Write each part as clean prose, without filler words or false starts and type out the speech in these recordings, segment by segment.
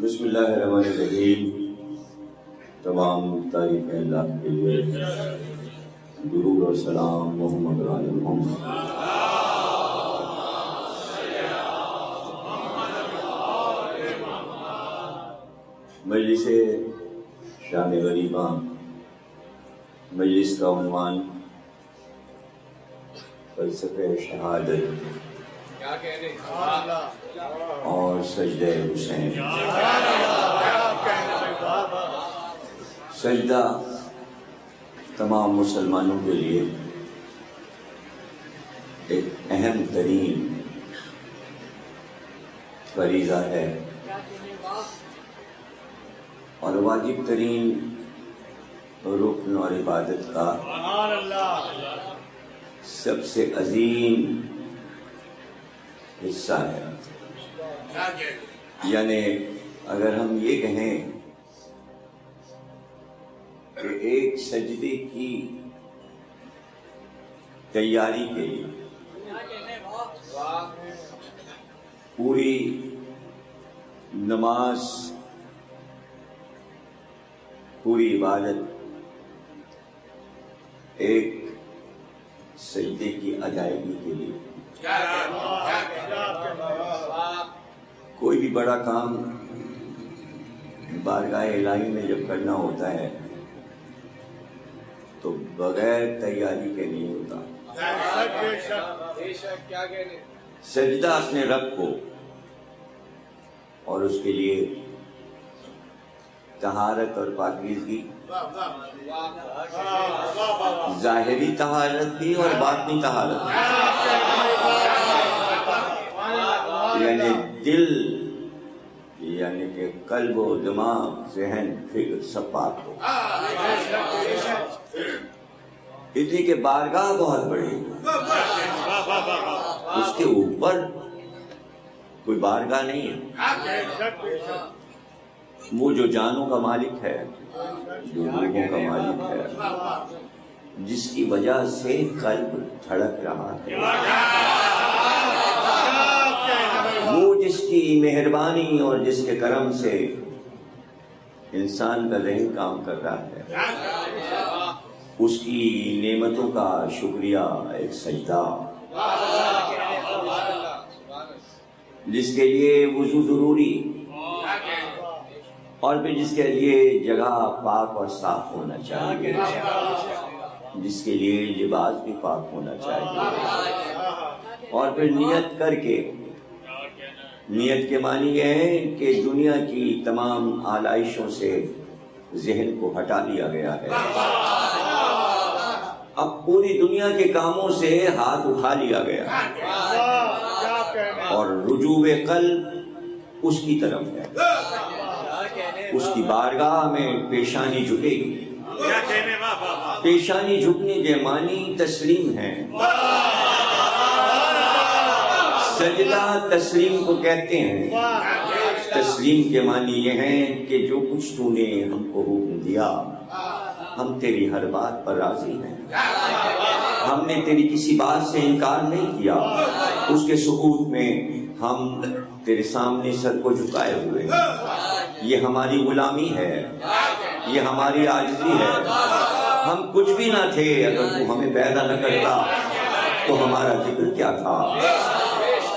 بسم اللہ الرحمن الرحیم۔ تمام تعریفیں اللہ کے لیے، درود اور سلام محمد و آل محمد۔ مجلس شام غریبہ، مجلس کا عنوان فلسفہ شہادت اور سجدہ حسین۔ سجدہ تمام مسلمانوں کے لیے ایک اہم ترین فریضہ ہے اور واجب ترین رکن اور عبادت کا سب سے عظیم حصہ ہے۔ یعنی اگر ہم یہ کہیں کہ ایک سجدے کی تیاری کے لیے پوری نماز، پوری عبادت ایک سجدے کی ادائیگی کے لیے، کوئی بھی بڑا کام بارگاہ الہی میں جب کرنا ہوتا ہے تو بغیر تیاری کے نہیں ہوتا۔ سجدہ اپنے رب کو اور اس کے لیے طہارت اور پاکیزگی، ظاہری طہارت بھی اور باطنی طہارت بھی، یعنی دل، یعنی کہ قلب و دماغ، ذہن، فکر سب پاک ہو۔ اس لیے کہ بارگاہ بہت بڑی، اس کے اوپر کوئی بارگاہ نہیں ہے۔ وہ جو جانوں کا مالک ہے، جو روحوں کا مالک ہے، جس کی وجہ سے قلب دھڑک رہا ہے، وہ جس کی مہربانی اور جس کے کرم سے انسان کا ذہن کام کر رہا ہے، اس کی نعمتوں کا شکریہ ایک سجدہ، جس کے لیے وضو ضروری اور پھر جس کے لیے جگہ پاک اور صاف ہونا چاہیے، جس کے لیے لباس بھی پاک ہونا چاہیے، اور پھر نیت کر کے، نیت کے معنی یہ ہے کہ دنیا کی تمام آلائشوں سے ذہن کو ہٹا دیا گیا ہے، اب پوری دنیا کے کاموں سے ہاتھ اٹھا لیا گیا اور رجوع قلب اس کی طرف ہے، اس کی بارگاہ میں پیشانی جھکے گی۔ پیشانی جھکنے کے معنی تسلیم ہے۔ سجدہ تسلیم کو کہتے ہیں۔ تسلیم کے معنی یہ ہے کہ جو کچھ تو نے ہم کو حکم دیا، ہم تیری ہر بات پر راضی ہیں، ہم نے تیری کسی بات سے انکار نہیں کیا، اس کے ثبوت میں ہم تیرے سامنے سر کو جھکائے ہوئے ہیں۔ یہ ہماری غلامی ہے، یہ ہماری عاجزی ہے، ہم کچھ بھی نہ تھے اگر تو ہمیں پیدا نہ کرتا تو ہمارا ذکر کیا تھا۔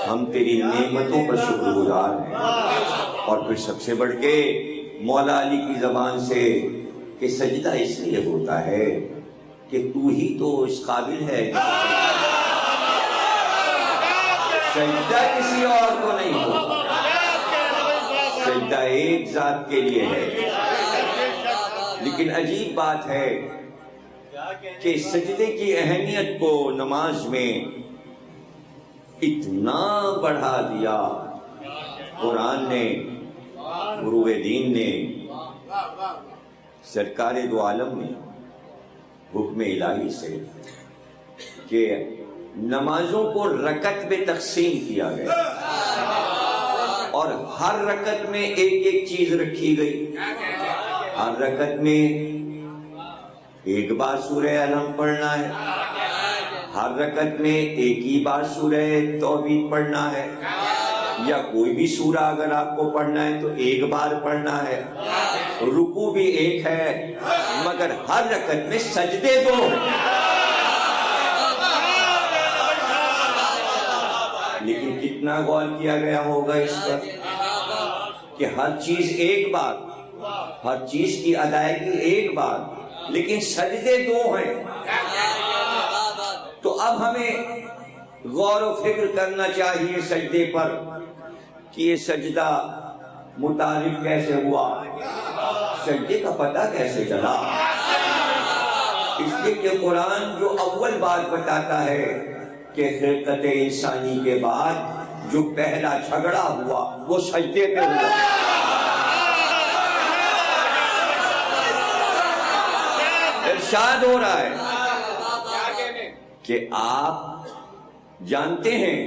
ہم تیری نعمتوں پر شکر گزار ہیں۔ اور پھر سب سے بڑھ کے مولا علی کی زبان سے کہ سجدہ اس لیے ہوتا ہے کہ تو ہی تو اس قابل ہے، سجدہ کسی اور کو نہیں ہوتا، سجدہ ایک ذات کے لیے ہے۔ لیکن عجیب بات ہے کہ سجدے کی اہمیت کو نماز میں اتنا بڑھا دیا قرآن نے، غروب دین نے، سرکار دو عالم نے حکم الہی سے، کہ نمازوں کو رکعت میں تقسیم کیا گیا اور ہر رکعت میں ایک ایک چیز رکھی گئی۔ ہر رکعت میں ایک بار سورہ الحمد پڑھنا ہے، ہر رکعت میں ایک ہی بار سورہ توحید پڑھنا ہے، یا کوئی بھی سورہ اگر آپ کو پڑھنا ہے تو ایک بار پڑھنا ہے، رکوع بھی ایک ہے، مگر ہر رکعت میں سجدے دو ہیں۔ لیکن کتنا غور کیا گیا ہوگا اس پر کہ ہر چیز ایک بار، ہر چیز کی ادائیگی ایک بار، لیکن سجدے دو ہیں۔ تو اب ہمیں غور و فکر کرنا چاہیے سجدے پر کہ یہ سجدہ متعارف کیسے ہوا، سجدے کا پتہ کیسے چلا۔ اس لیے کہ قرآن جو اول بات بتاتا ہے کہ خلقت انسانی کے بعد جو پہلا جھگڑا ہوا وہ سجدے پہ ہوا۔ ارشاد ہو رہا ہے کہ آپ جانتے ہیں،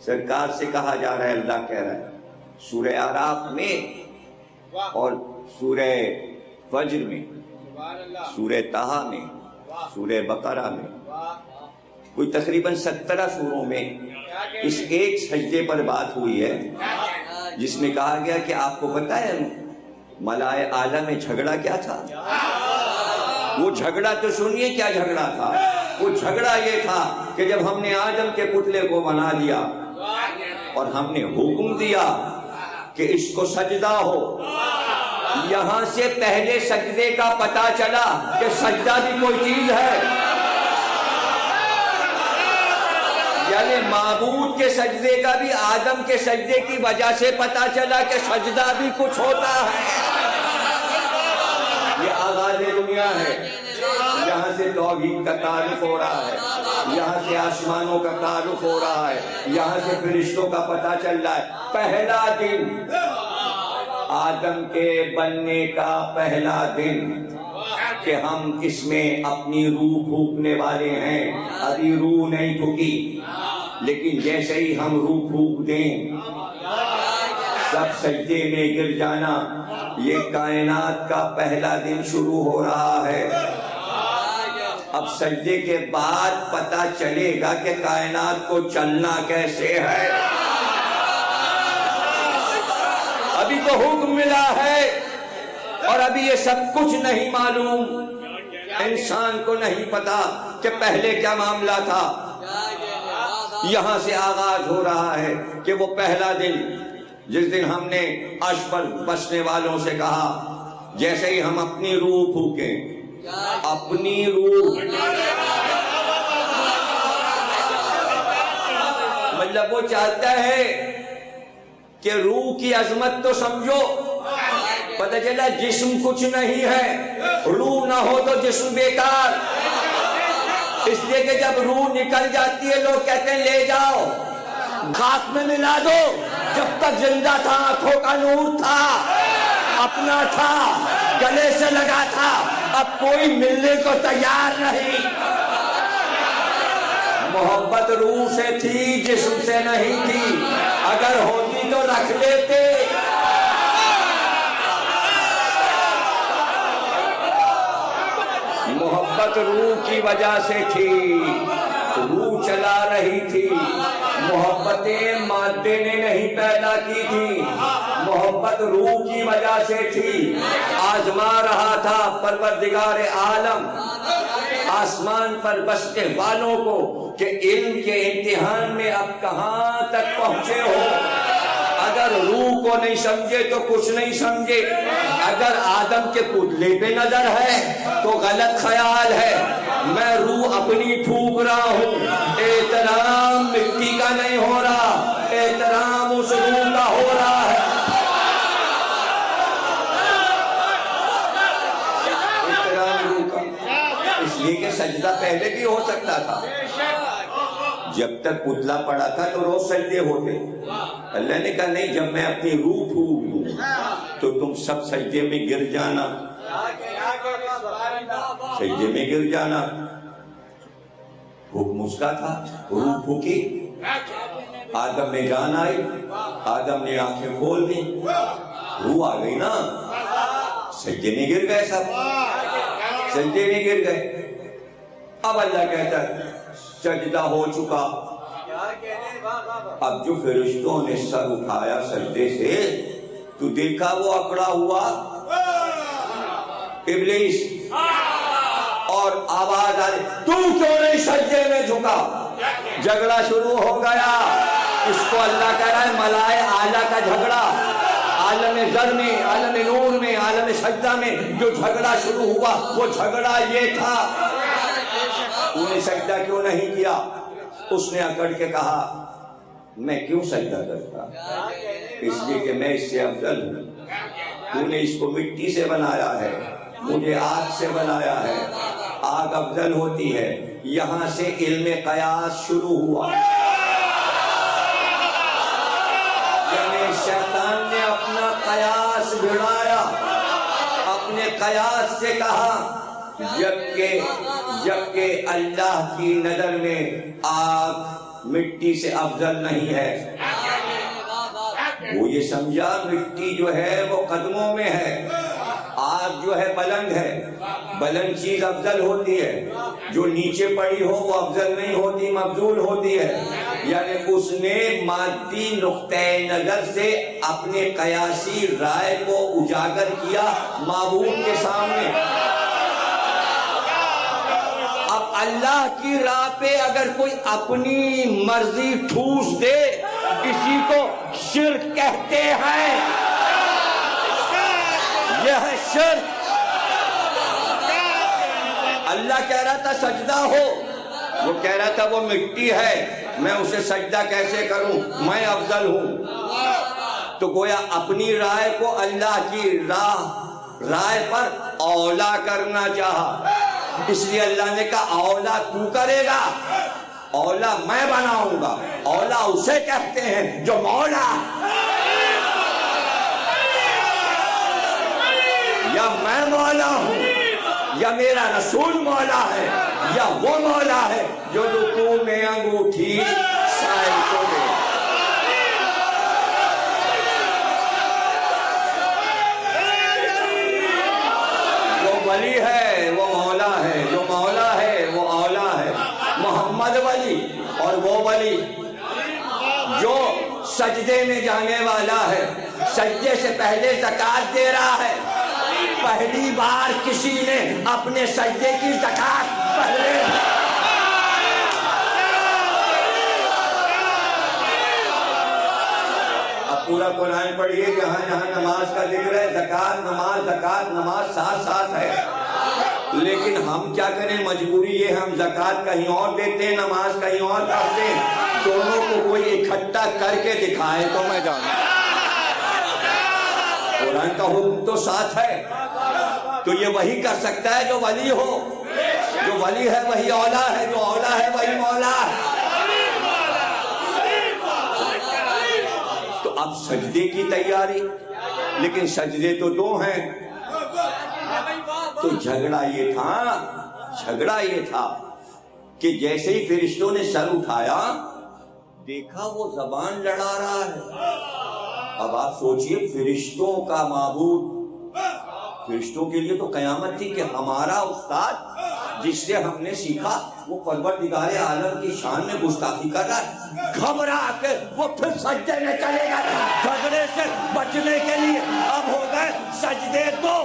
سرکار سے کہا جا رہا ہے، اللہ کہہ رہا ہے سورہ اعراف میں اور سورہ فجر میں، سورہ طٰہٰ میں، سورہ بقرہ میں، کوئی تقریباً 17 سوروں میں اس ایک سجدے پر بات ہوئی ہے، جس میں کہا گیا کہ آپ کو پتہ ہے ملائے اعلیٰ میں جھگڑا کیا تھا؟ وہ جھگڑا تو سنیے کیا جھگڑا تھا۔ وہ جھگڑا یہ تھا کہ جب ہم نے آدم کے پتلے کو بنا دیا اور ہم نے حکم دیا کہ اس کو سجدہ ہو، یہاں سے پہلے سجدے کا پتہ چلا کہ سجدہ بھی کوئی چیز ہے، یعنی معبود کے سجدے کا بھی آدم کے سجدے کی وجہ سے پتہ چلا کہ سجدہ بھی کچھ ہوتا ہے۔ یہ آغاز دنیا ہے، یہاں سے توحید کا تعارف ہو رہا ہے، یہاں سے آسمانوں کا تعارف ہو رہا ہے، یہاں سے فرشتوں کا پتہ چل رہا ہے۔ پہلا دن، آدم کے بننے کا پہلا دن کہ ہم اس میں اپنی روح پھونکنے والے ہیں، ابھی روح نہیں پھونکی، لیکن جیسے ہی ہم روح پھونک دیں سب سجدے میں گر جانا، یہ کائنات کا پہلا دن شروع ہو رہا ہے۔ اب سجدے کے بعد پتہ چلے گا کہ کائنات کو چلنا کیسے ہے۔ ابھی تو حکم ملا ہے اور ابھی یہ سب کچھ نہیں معلوم، انسان کو نہیں پتا کہ پہلے کیا معاملہ تھا۔ یہاں سے آغاز ہو رہا ہے کہ وہ پہلا دن جس دن ہم نے عرش پر بسنے والوں سے کہا جیسے ہی ہم اپنی روح پھونکیں، اپنی روح، مطلب وہ چاہتا ہے کہ روح کی عظمت تو سمجھو، پتہ چلا جسم کچھ نہیں ہے، روح نہ ہو تو جسم بیکار۔ اس لیے کہ جب روح نکل جاتی ہے لوگ کہتے ہیں لے جاؤ خاک میں ملا دو، جب تک زندہ تھا آنکھوں کا نور تھا، اپنا تھا، گلے سے لگا تھا، اب کوئی ملنے کو تیار نہیں۔ محبت روح سے تھی، جسم سے نہیں تھی، اگر ہوتی تو رکھ لیتے۔ محبت روح کی وجہ سے تھی، روح چلا رہی تھی، محبتیں مادے نے نہیں پیدا کی تھی، محبت روح کی وجہ سے تھی۔ آزما رہا تھا پروردگار عالم آسمان پر بسنے والوں کو کہ علم کے امتحان میں اب کہاں تک پہنچے ہو۔ اگر روح کو نہیں سمجھے تو کچھ نہیں سمجھے۔ اگر آدم کے پتلے پہ نظر ہے تو غلط خیال ہے، میں روح اپنی پھونک رہا ہوں، احترام مٹی کا نہیں ہو رہا، احترام اس روح کا ہو رہا ہے۔ احترام روح کا، اس لیے کہ سجدہ پہلے بھی ہو سکتا تھا، جب تک پتلا پڑا تھا تو روز سجدے ہوتے۔ اللہ نے کہا نہیں، جب میں اپنی روح پھونک دوں تو تم سب سجدے میں گر جانا، سجدے میں گر جانا۔ حکم اس کا تھا، روح پھونکی، آدم میں جان آئی، آدم نے آنکھیں کھول دی، روح آ گئی نا، سجدے میں گر گئے، سب سجدے میں گر گئے۔ اب اللہ کہتا ہے سجدہ ہو چکا، اب جو فرشتوں نے سر اٹھایا سجدے سے تو دیکھا وہ اکڑا ہوا ابلیس، اور آواز آئی تو کیوں نہیں سجدے میں جھکا؟ جھگڑا شروع ہو گیا۔ اس کو اللہ کہہ رہا ہے ملائے اعلیٰ کا جھگڑا، عالم ذر میں، عالم نور میں، عالم سجدہ میں جو جھگڑا شروع ہوا وہ جھگڑا یہ تھا تو نے سجدہ کیوں نہیں کیا؟ اس نے اکڑ کے کہا میں کیوں سجدہ کرتا؟ اس لیے کہ میں اس سے افضل ہوں۔ تو نے اس کو مٹی سے بنایا ہے، مجھے آگ سے بنایا ہے، آگ افضل ہوتی ہے۔ یہاں سے علم قیاس شروع ہوا، یعنی شیطان نے اپنا قیاس بڑھایا، اپنے قیاس سے کہا جبکہ اللہ کی نظر میں آگ مٹی سے افضل نہیں ہے۔ وہ یہ سمجھا مٹی جو ہے وہ قدموں میں ہے، آگ جو ہے بلند ہے، بلند چیز افضل ہوتی ہے، جو نیچے پڑی ہو وہ افضل نہیں ہوتی، مفضول ہوتی ہے۔ یعنی اس نے مادی نقطۂ نظر سے اپنے قیاسی رائے کو اجاگر کیا معبود کے سامنے۔ اب اللہ کی راہ پہ اگر کوئی اپنی مرضی ٹھوس دے اسی کو شرک کہتے ہیں، یہ ہے شرک۔ اللہ کہہ رہا تھا سجدہ ہو، وہ کہہ رہا تھا وہ مٹی ہے، میں اسے سجدہ کیسے کروں، میں افضل ہوں۔ تو گویا اپنی رائے کو اللہ کی رائے پر اولا کرنا چاہا، اس لیے اللہ نے کہا اولا تو کرے گا، اولا میں بناؤں گا۔ اولا اسے کہتے ہیں جو مولا، یا میں مولا ہوں یا میرا رسول مولا ہے یا وہ مولا ہے جو رکوع میں انگوٹھی سائل کو دے۔ جو ولی ہے وہ مولا ہے، جو مولا ہے وہ اولا ہے۔ محمد ولی اور وہ ولی جو سجدے میں جانے والا ہے، سجدے سے پہلے زکوٰۃ دے رہا ہے۔ پہلی بار کسی نے اپنے سجدے کی زکوٰۃ پہلے اب پورا قرآن پڑھیے، جہاں جہاں نماز کا ذکر ہے زکوٰۃ نماز ساتھ ساتھ ہے، لیکن ہم کیا کریں، مجبوری یہ ہم زکوٰۃ کہیں اور دیتے ہیں، نماز کہیں اور پڑھتے ہیں، دونوں کو کوئی اکٹھا کر کے دکھائے تو میں جانوں۔ قرآن کا حکم تو ساتھ ہے، تو یہ وہی کر سکتا ہے جو ولی ہو، جو ولی ہے وہی اولا ہے، جو اولا ہے وہی مولا ہے۔ تو اب سجدے کی تیاری، لیکن سجدے تو دو ہیں، تو جھگڑا یہ تھا کہ جیسے ہی فرشتوں نے سر اٹھایا دیکھا وہ زبان لڑا رہا ہے۔ اب آپ سوچئے فرشتوں کا معبود، فرشتوں کے لیے تو قیامت تھی کہ ہمارا استاد جس سے ہم نے سیکھا وہ پروردگار عالم کی شان میں گستاخی کر رہا ہے، گھبرا کے وہ پھر سجدے میں چلے گا۔ جھگڑے سے بچنے کے لیے اب ہو گئے سجدے دو۔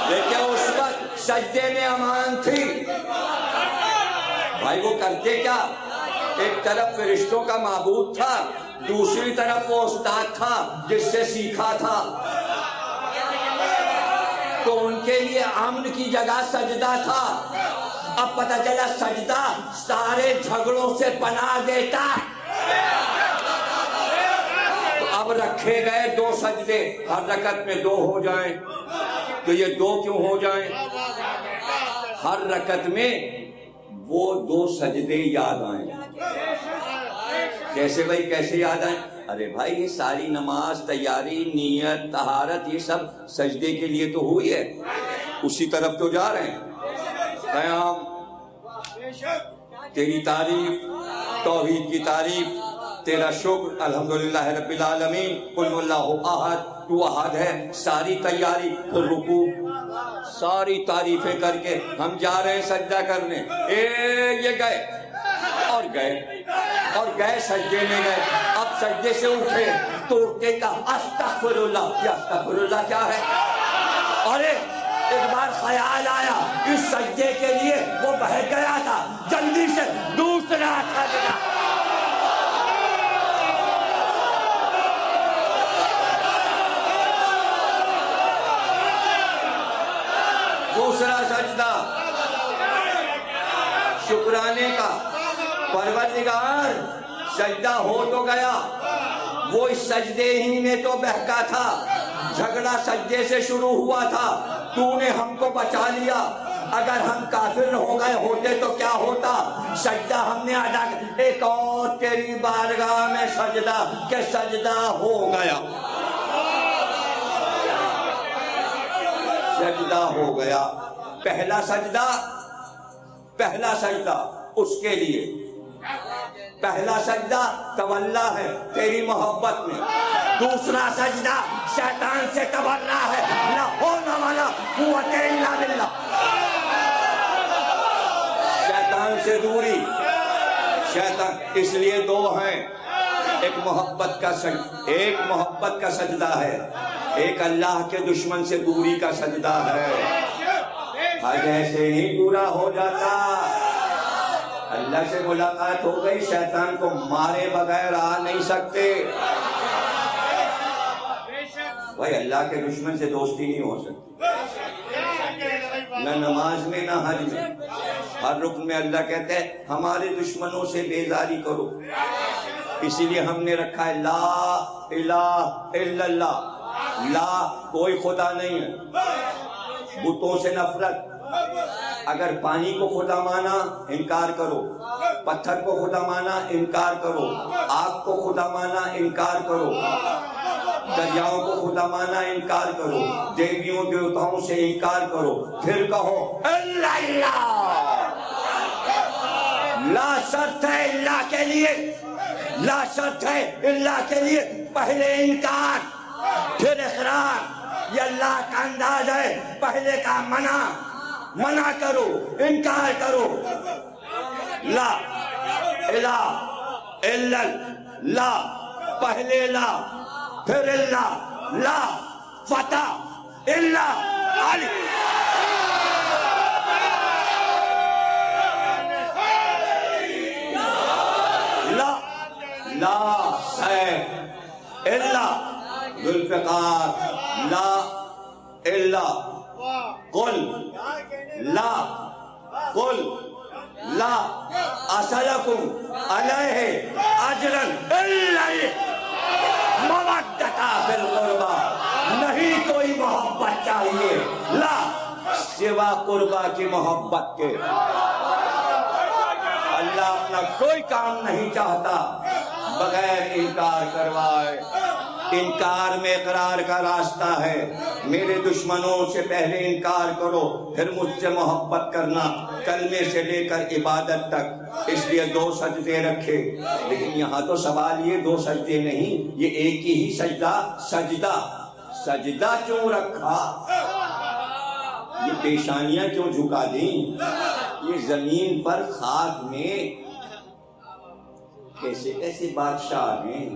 دیکھیں اس وقت سجدے میں امان تھی، بھائی وہ کرتے کیا، ایک طرف فرشتوں کا معبود تھا، دوسری طرف وہ استاد تھا جس سے سیکھا تھا، تو ان کے لیے امن کی جگہ سجدہ تھا۔ اب پتہ چلا سجدہ سارے جھگڑوں سے پناہ دیتا، تو اب رکھے گئے دو سجدے، ہر رکعت میں دو ہو جائیں، تو یہ دو کیوں ہو جائیں، ہر رکعت میں وہ دو سجدے یاد آئیں۔ کیسے بھائی، کیسے یاد آئیں؟ ارے بھائی یہ ساری نماز، تیاری، نیت، طہارت، یہ سب سجدے کے لیے تو ہوئی ہے، اسی طرف تو جا رہے ہیں۔ قیام، تیری تعریف، توحید کی تعریف، تیرا شکر الحمدللہ رب العالمین قل اللہ احد تو احد ہے. ساری تیاری پھر رکوع ساری تعریفیں کر کے ہم جا رہے ہیں سجدہ کرنے. یہ گئے سجدے میں گئے. اب سجدے سے اٹھے تو اٹھ کے کہا استغفر اللہ. یہ استغفر اللہ کیا ہے؟ ارے ایک بار خیال آیا اس سجدے کے لیے وہ بہہ گیا تھا, جلدی سے دوسرا سجدہ. دوسرا سجدہ شکرانے کا. پروردگار سجدہ ہو تو گیا, وہ اس سجدے ہی میں تو بہکا تھا. جھگڑا سجدے سے شروع ہوا تھا, تو نے ہم کو بچا لیا. اگر ہم کافر ہو گئے ہوتے تو کیا ہوتا؟ سجدہ ہم نے ادا کیا. ایک اور تیری بارگاہ میں سجدہ کہ سجدہ ہو گیا. سجدہ ہو گیا. پہلا سجدہ اس کے لیے. پہلا سجدہ تولا ہے تیری محبت میں. دوسرا سجدہ شیطان سے تبرہ ہے. لا حول ولا قوت الا باللہ. شیطان سے دوری. شیطان اس لیے دو ہیں. ایک محبت کا سجدہ ہے, ایک اللہ کے دشمن سے دوری کا سجدہ ہے. حج ایسے ہی پورا ہو جاتا. اللہ سے ملاقات ہو گئی, شیطان کو مارے بغیر آ نہیں سکتے. بھائی اللہ کے دشمن سے دوستی نہیں ہو سکتی, نہ نماز میں نہ حج میں. ہر رکن میں اللہ کہتے ہیں ہمارے دشمنوں سے بیزاری کرو. اسی لیے ہم نے رکھا ہے لا الہ الا اللہ. لا کوئی خدا نہیں ہے. بتوں سے نفرت. اگر پانی کو خدا مانا انکار کرو, پتھر کو خدا مانا انکار کرو, آگ کو خدا مانا انکار کرو, دریاؤں کو خدا مانا انکار کرو, دیویوں دیوتاؤں سے انکار کرو, پھر کہو اللہ اللہ. لا شرط ہے اللہ کے لیے, لا شرط ہے اللہ کے لیے. پہلے انکار پھر اقرار. یہ اللہ کا انداز ہے. پہلے کا منع کرو, انکار کرو. لا الہ الا اللہ. پہلے لا پھر اللہ. لا فتح الا علی. لا سیف الا ذوالفقار. لا الا قل لا اسألکم علیہ اجرا الا مودۃ فی القربى. نہیں کوئی محبت چاہیے لا سوا قربا کی محبت کے. اللہ اپنا کوئی کام نہیں چاہتا بغیر انکار کروائے. انکار میں اقرار کا راستہ ہے. میرے دشمنوں سے پہلے انکار کرو, پھر مجھ سے محبت کرنا, کلمے سے لے کر عبادت تک. اس لیے دو سجدے رکھے. لیکن یہاں تو سوال یہ دو سجدے نہیں, یہ ایک ہی سجدہ کیوں رکھا؟ یہ پیشانیاں کیوں جھکا دیں؟ یہ زمین پر خاک میں کیسے کیسے بادشاہ ہیں,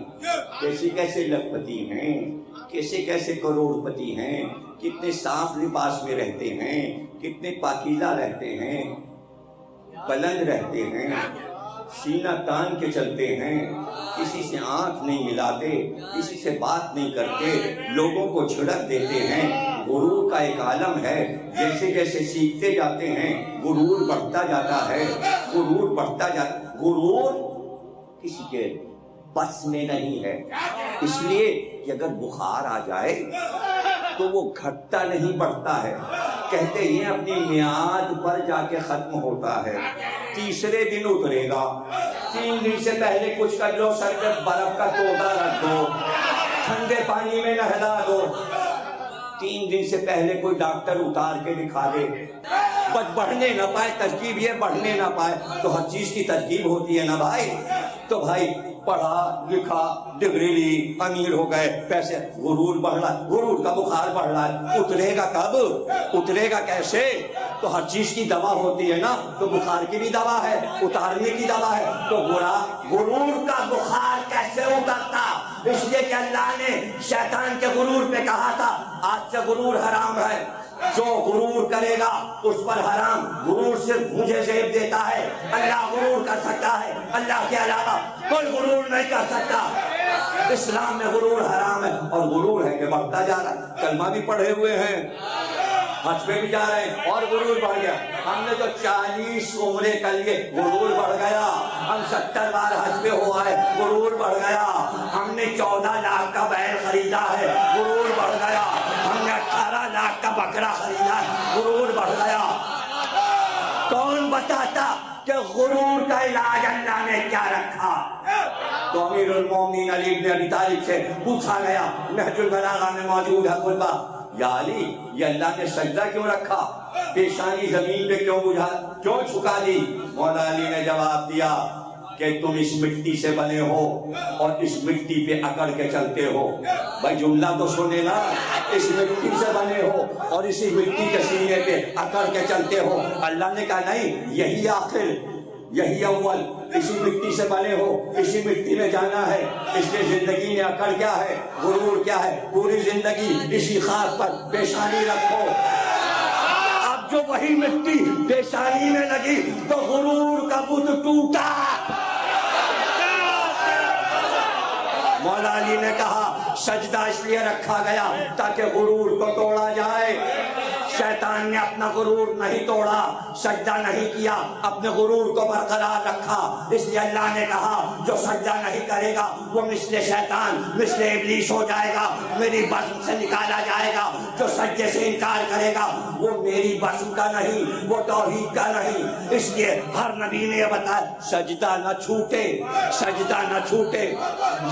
کیسے کیسے لکھپتی ہیں, کیسے کیسے کروڑ پتی ہیں, کتنے صاف لباس میں رہتے ہیں, کتنے پاکیزہ رہتے ہیں, بلند رہتے ہیں, سینہ تان کے چلتے ہیں, کسی سے آنکھ نہیں ملاتے, کسی سے بات نہیں کرتے, لوگوں کو جھڑک دیتے ہیں. غرور کا ایک عالم ہے. جیسے جیسے سیکھتے جاتے ہیں غرور بڑھتا جاتا ہے. غرور کسی کے بس میں نہیں ہے. اس لیے کہ اگر بخار آ جائے تو وہ گھٹتا نہیں بڑھتا ہے. کہتے ہیں اپنی میعاد پر جا کے ختم ہوتا ہے. تیسرے دن اترے گا. 3 دن سے پہلے کچھ کر لو, سر پہ برف کا تودا رکھ دو, ٹھنڈے پانی میں نہلا دو. 3 دن سے پہلے کوئی ڈاکٹر اتار کے دکھا دے, بس بڑھنے نہ پائے. ترکیب یہ بڑھنے نہ پائے تو ہر چیز کی ترکیب ہوتی ہے نا بھائی. تو بھائی پڑھا لکھا ڈگری لی امیر ہو گئے پیسے غرور بڑھ رہا ہے غرور کا بخار بڑھ رہا ہے اترے گا کب اترے گا کیسے تو ہر چیز کی دوا ہوتی ہے نا تو بخار کی بھی دوا ہے اتارنے کی دوا ہے تو غرور کا بخار کیسے اترتا اس لیے کہ اللہ نے شیطان کے غرور پہ کہا تھا آج سے غرور حرام ہے جو غرور کرے گا اس پر حرام غرور صرف مجھے زیب دیتا ہے اللہ غرور کر سکتا ہے اللہ کے علاوہ کوئی غرور نہیں کر سکتا اسلام میں غرور حرام ہے اور غرور ہے کہ بڑھتا جا رہا ہے کلمہ بھی پڑھے ہوئے ہیں حج پہ بھی جا رہے ہیں اور غرور بڑھ گیا ہم نے تو 40 عمرے کر لیے غرور بڑھ گیا ہم 70 بار حج پہ ہوا ہے غرور بڑھ گیا ہم نے 14 لاکھ کا بیل خریدا ہے غرور بڑھ گیا ہم نے 18 لاکھ کا بکرا خریدا ہے غرور بڑھ گیا کون بتاتا کہ غرور کا علاج اللہ نے کیا رکھا تو امیر المومنین علی بن ابی طالب سے پوچھا گیا نہج البلاغہ میں موجود ہے خطبہ یا علی یہ اللہ نے سجدہ کیوں رکھا پیشانی زمین پہ کیوں چھکا دی مولا علی نے جواب دیا کہ تم اس مٹی سے بنے ہو اور اس مٹی پہ اکڑ کے چلتے ہو بھائی جملہ تو سنے نا اس مٹی سے بنے ہو اور اسی مٹی کے سینے پہ اکڑ کے چلتے ہو اللہ نے کہا نہیں یہی آخر یہی اول اسی مٹی سے بنے ہو اسی مٹی میں جانا ہے اس لیے زندگی میں اکڑ کیا ہے غرور کیا ہے پوری زندگی اسی خاک پر پیشانی رکھو اب جو وہی مٹی پیشانی میں لگی تو غرور کا بت ٹوٹا مولا علی نے کہا سجدہ اس لیے رکھا گیا تاکہ غرور کو توڑا جائے شیطان نے اپنا غرور نہیں توڑا سجدہ نہیں کیا اپنے غرور کو برقرار رکھا اس لیے اللہ نے کہا جو سجدہ نہیں کرے گا وہ مثل شیطان مثل ابلیس ہو جائے گا میری بزم سے نکالا جائے گا جو سجدے سے انکار کرے گا وہ میری بزم کا نہیں وہ توحید کا نہیں اس لیے ہر نبی نے یہ بتایا سجدہ نہ چھوٹے سجدہ نہ چھوٹے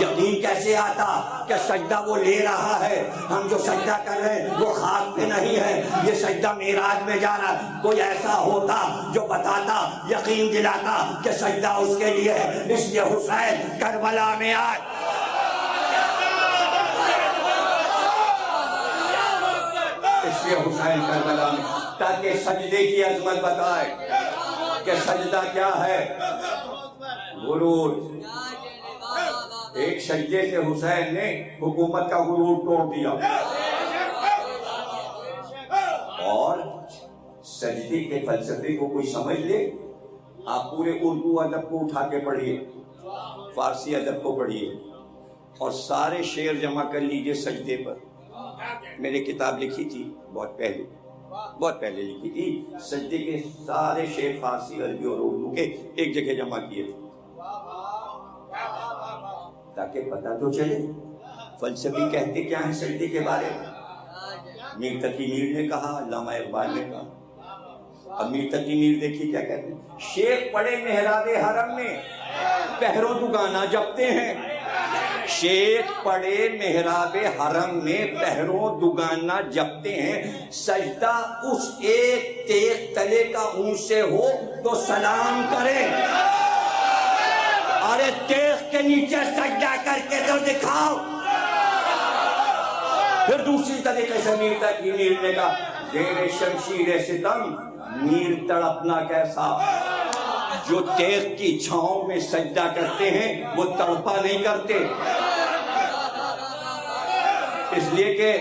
یقین کیسے آتا کہ سجدہ وہ لے رہا ہے ہم جو سجدہ کر رہے ہیں وہ خاک پہ نہیں ہے یہ سجدہ معراج میں جا رہا ہے کوئی ایسا ہوتا جو بتاتا یقین دلاتا کہ سجدہ اس کے لیے ہے اس لیے حسین کربلا میں آئے اس لیے حسین کربلا میں تاکہ سجدے کی عظمت بتائے کہ سجدہ کیا ہے غرور ایک سجدے سے حسین نے حکومت کا غرور توڑ دیا اور سجدے کے فلسفے کو کوئی سمجھ لے آپ پورے اردو ادب کو اٹھا کے پڑھیے فارسی ادب کو پڑھیے اور سارے شعر جمع کر لیجئے سجدے پر میں نے کتاب لکھی تھی بہت پہلے لکھی تھی سجدے کے سارے شعر فارسی عربی اور اردو کے ایک جگہ جمع کیے تھے تاکہ پتہ تو چلے فلسفی کہتے کیا ہیں سجدے کے بارے میں میر تقی میر نے کہا علامہ اقبال نے کہا اب میر تقی میر دیکھیے کیا کہتے ہیں شیخ پڑے محراب حرم میں پہرو دگانا جپتے ہیں شیخ پڑے محراب حرم میں پہرو دگانا جپتے ہیں سجدہ اس ایک تیغ تلے کا اون سے ہو تو سلام کرے ارے تیغ کے نیچے سجدہ کر کے تو دکھاؤ پھر دوسری طریقے سے میر تقی میر نے کہا زیر شمشیر ستم میر تڑپنا کیسا جو تیغ کی چھاؤں میں سجدہ کرتے ہیں وہ تڑپا نہیں کرتے اس لیے کہ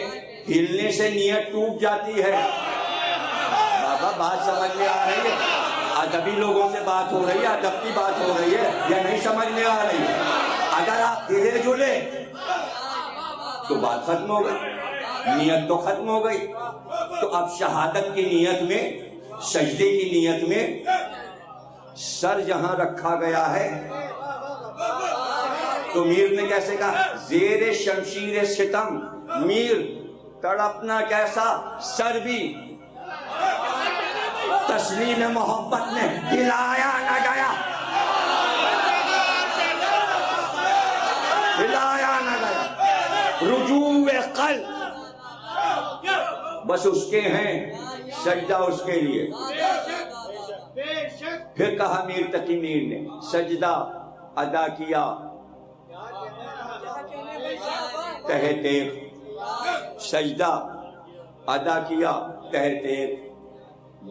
ہلنے سے نیت ٹوٹ جاتی ہے بابا بات سمجھ میں آ رہی ہے ادبی لوگوں سے بات ہو رہی ہے ادب کی بات ہو رہی ہے یا نہیں سمجھ میں آ رہی ہے اگر آپ ہلے جلے تو بات ختم ہو گئی نیت تو ختم ہو گئی تو اب شہادت کی نیت میں سجدے کی نیت میں سر جہاں رکھا گیا ہے تو میر نے کیسے کہا زیر شمشیر ستم میر تڑپنا کیسا سر بھی تسلیم محبت میں ہلایا نہ گیا ہلایا نہ گیا رجوع قلب بس اس کے ہیں سجدہ اس کے لیے پھر کہا میر تقی میر نے سجدہ ادا کیا تحت سجدہ ادا کیا، تحت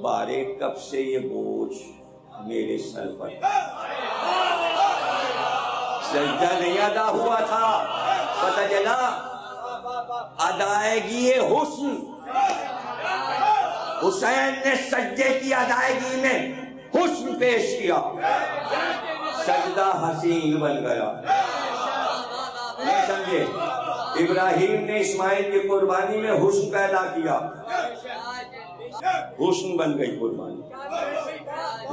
بارے کب سے یہ بوجھ میرے سر پر، سجدہ نہیں ادا ہوا تھا، پتہ چلا ادائیگی حسن، حسین نے سجدے کی ادائیگی میں حسن پیش کیا، سجدہ حسین بن گیا۔ نہیں سمجھے؟ ابراہیم نے اسماعیل کی قربانی میں حسن پیدا کیا، حسن بن گئی قربانی،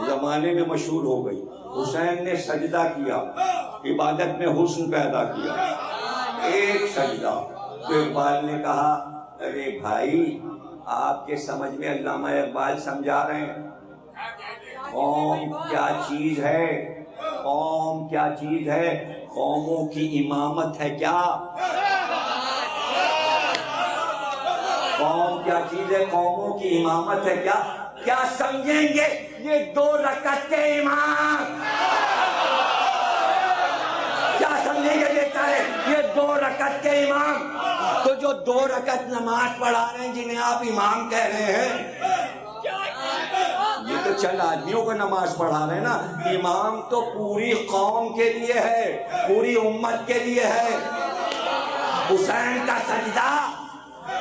زمانے میں مشہور ہو گئی۔ حسین نے سجدہ کیا، عبادت میں حسن پیدا کیا، ایک سجدہ۔ تو اقبال نے کہا ارے بھائی آپ کے سمجھ میں علامہ اقبال سمجھا رہے ہیں قوم کیا چیز ہے، قوم کیا چیز ہے، قوموں کی امامت ہے کیا، قوم کیا چیز ہے، قوموں کی امامت ہے کیا، کیا سمجھیں گے یہ 2 رکعت کے امام، کیا سمجھیں گے بیچارے یہ 2 رکعت کے امام۔ تو جو 2 رکعت نماز پڑھا رہے ہیں جنہیں آپ امام کہہ رہے ہیں، یہ تو چند آدمیوں کو نماز پڑھا رہے ہیں نا، امام تو پوری قوم کے لیے ہے، پوری امت کے لیے ہے۔ حسین کا سجدہ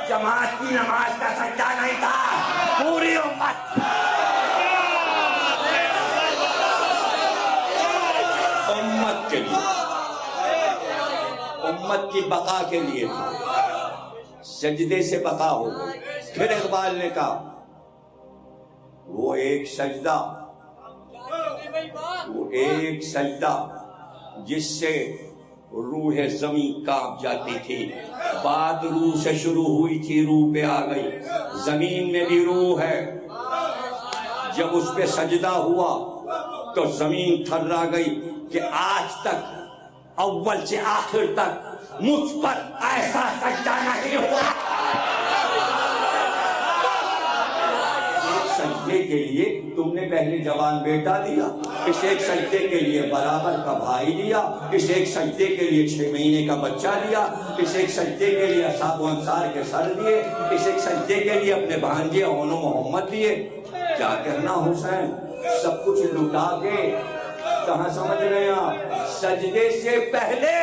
جماعت کی نماز کا سجدہ نہیں تھا، پوری امت، امت کے لیے، امت کی بقا کے لیے تھا، سجدے سے بقا ہو گئی۔ پھر اقبال نے کہا وہ ایک سجدہ، وہ ایک سجدہ جس سے روح زمین کانپ جاتی تھی، بات روح سے شروع ہوئی تھی، روح پہ آ گئی، زمین میں بھی روح ہے، جب اس پہ سجدہ ہوا تو زمین تھرا گئی کہ آج تک اول سے آخر تک مجھ پر ایسا سجدہ نہیں ہوا۔ سجدے کے لیے تم نے پہلے جوان بیٹا دیا، اس ایک سجدے کے لیے برابر کا بھائی دیا، اس ایک سجدے کے لیے 6 مہینے کا بچہ دیا، اس ایک سجدے کے لیے اصحاب و انصار کے سر دیے، اس ایک سجدے کے لیے اپنے بھانجے اون و محمد دیے۔ کیا کرنا حسین، سب کچھ لٹا کے کہاں سمجھ رہے ہیں آپ؟ سجدے سے پہلے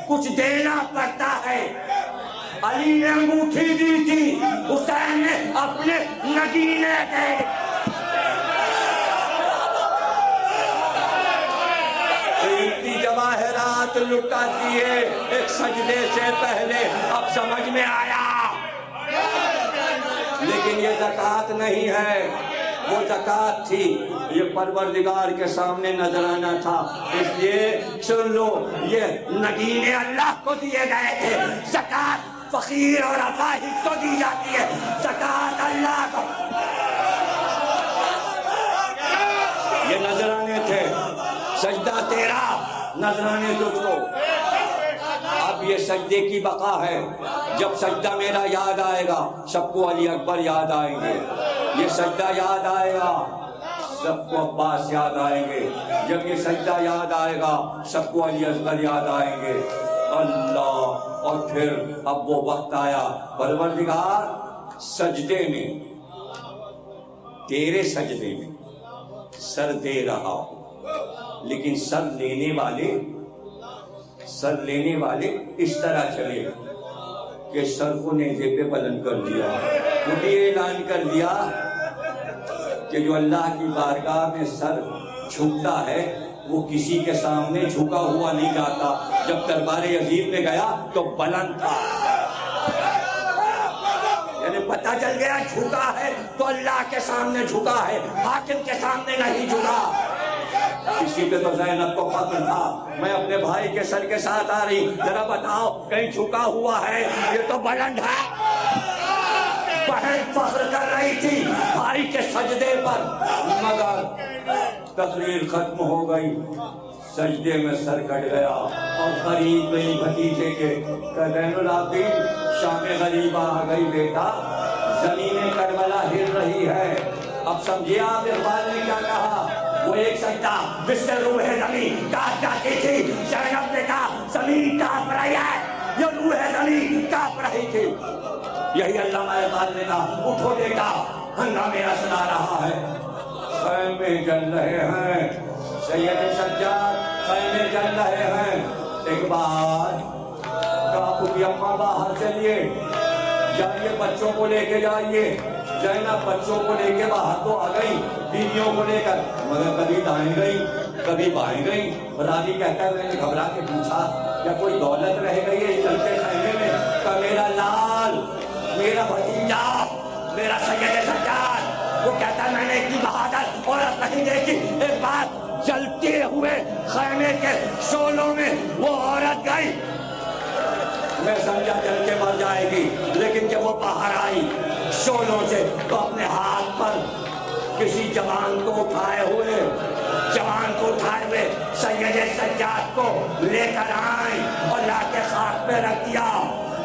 کچھ دینا پڑتا ہے۔ علی نے انگوٹھی دی تھی، حسین نے اپنے نگینے دے، قیمتی جواہرات لٹا دیے ایک سجدے سے پہلے۔ اب سمجھ میں آیا، لیکن یہ زکوٰۃ نہیں ہے، وہ زکوٰۃ تھی، یہ پروردگار کے سامنے نذرانہ تھا۔ اس لیے سن لو، یہ نگینے اللہ کو دیے گئے تھے، زکوٰۃ فقیر اور افاہش کو دی جاتی ہے، زکوٰۃ اللہ کو۔ یہ نذرانے تھے، سجدہ تیرا، نذرانے تجھ کو۔ اب یہ سجدے کی بقا ہے، جب سجدہ میرا یاد آئے گا سب کو علی اکبر یاد آئیں گے، یہ سجدہ یاد آئے گا سب کو عباس یاد آئیں گے، جب یہ سجدہ یاد آئے گا سب کو علی اصغر یاد آئیں گے۔ اللہ، اور پھر اب وہ وقت آیا، پروردگار سجدے میں، تیرے سجدے میں سر دے رہا ہوں، لیکن سر لینے والے اس طرح چلے کہ سر کو نیزے پہ بلند کر دیا، خود یہ اعلان کر دیا کہ جو اللہ کی بارگاہ میں سر جھکتا ہے وہ کسی کے سامنے جھکا ہوا نہیں جاتا۔ جب دربار یزید میں گیا تو بلند تھا، یعنی پتہ چل گیا جھکا ہے تو اللہ کے سامنے جھکا ہے، حاکم کے سامنے نہیں جھکا۔ کسی پہ تو زینب کو فخر تھا، میں اپنے بھائی کے سر کے ساتھ آ رہی، ذرا بتاؤ کہیں جھکا ہوا ہے؟ یہ تو بلند ہے۔ بہن فخر کر رہی تھی بھائی کے سجدے پر، مگر تقریر ختم ہو گئی، سجدے میں سر کٹ گیا اور قریب گئی بھتیجے کے، زین العابدین شام غریبہ آ گئی بیٹا، زمین کربلا ہل رہی ہے۔ اب سمجھے آپ اقبال نے کیا کہا؟ وہ ایک سجدہ جس سے روح زمین کانپ جاتی تھی، زینب نے کہا زمین کانپ رہی ہے، یہ روح زمین کانپ رہی تھی. یہی علامہ اقبال نے کہا اٹھو بیٹا ہنگامے سنا رہا ہے. خیمے جل رہے ہیں سید سجاد، خیمے جل رہے ہیں. اقبال کافو کی اماں باہر چلیے، جائیے بچوں کو لے کے جائیے. زینب بچوں کو لے کے باہر تو آ گئی، بیویوں کو لے کر، مگر کبھی دائیں گئی کبھی بائیں گئی. راوی کہتا ہے میں نے گھبرا کے پوچھا کیا کوئی دولت رہ گئی ہے اس چلتے خیمے میں؟ کہ میرا لال، میرا بھتیجا، میرا سید سجاد. وہ کہتا ہے میں نے اتنی بہادر عورت نہیں دیکھی. ایک بات جلتے ہوئے خیمے کے شعلوں میں وہ عورت گئی. میں سمجھا جل کے مر جائے گی، لیکن جب وہ باہر آئی شعلوں سے تو اپنے ہاتھ پر کسی جوان کو اٹھائے ہوئے سید سجاد کو لے کر آئیں اور لا کے خاک پہ رکھ دیا.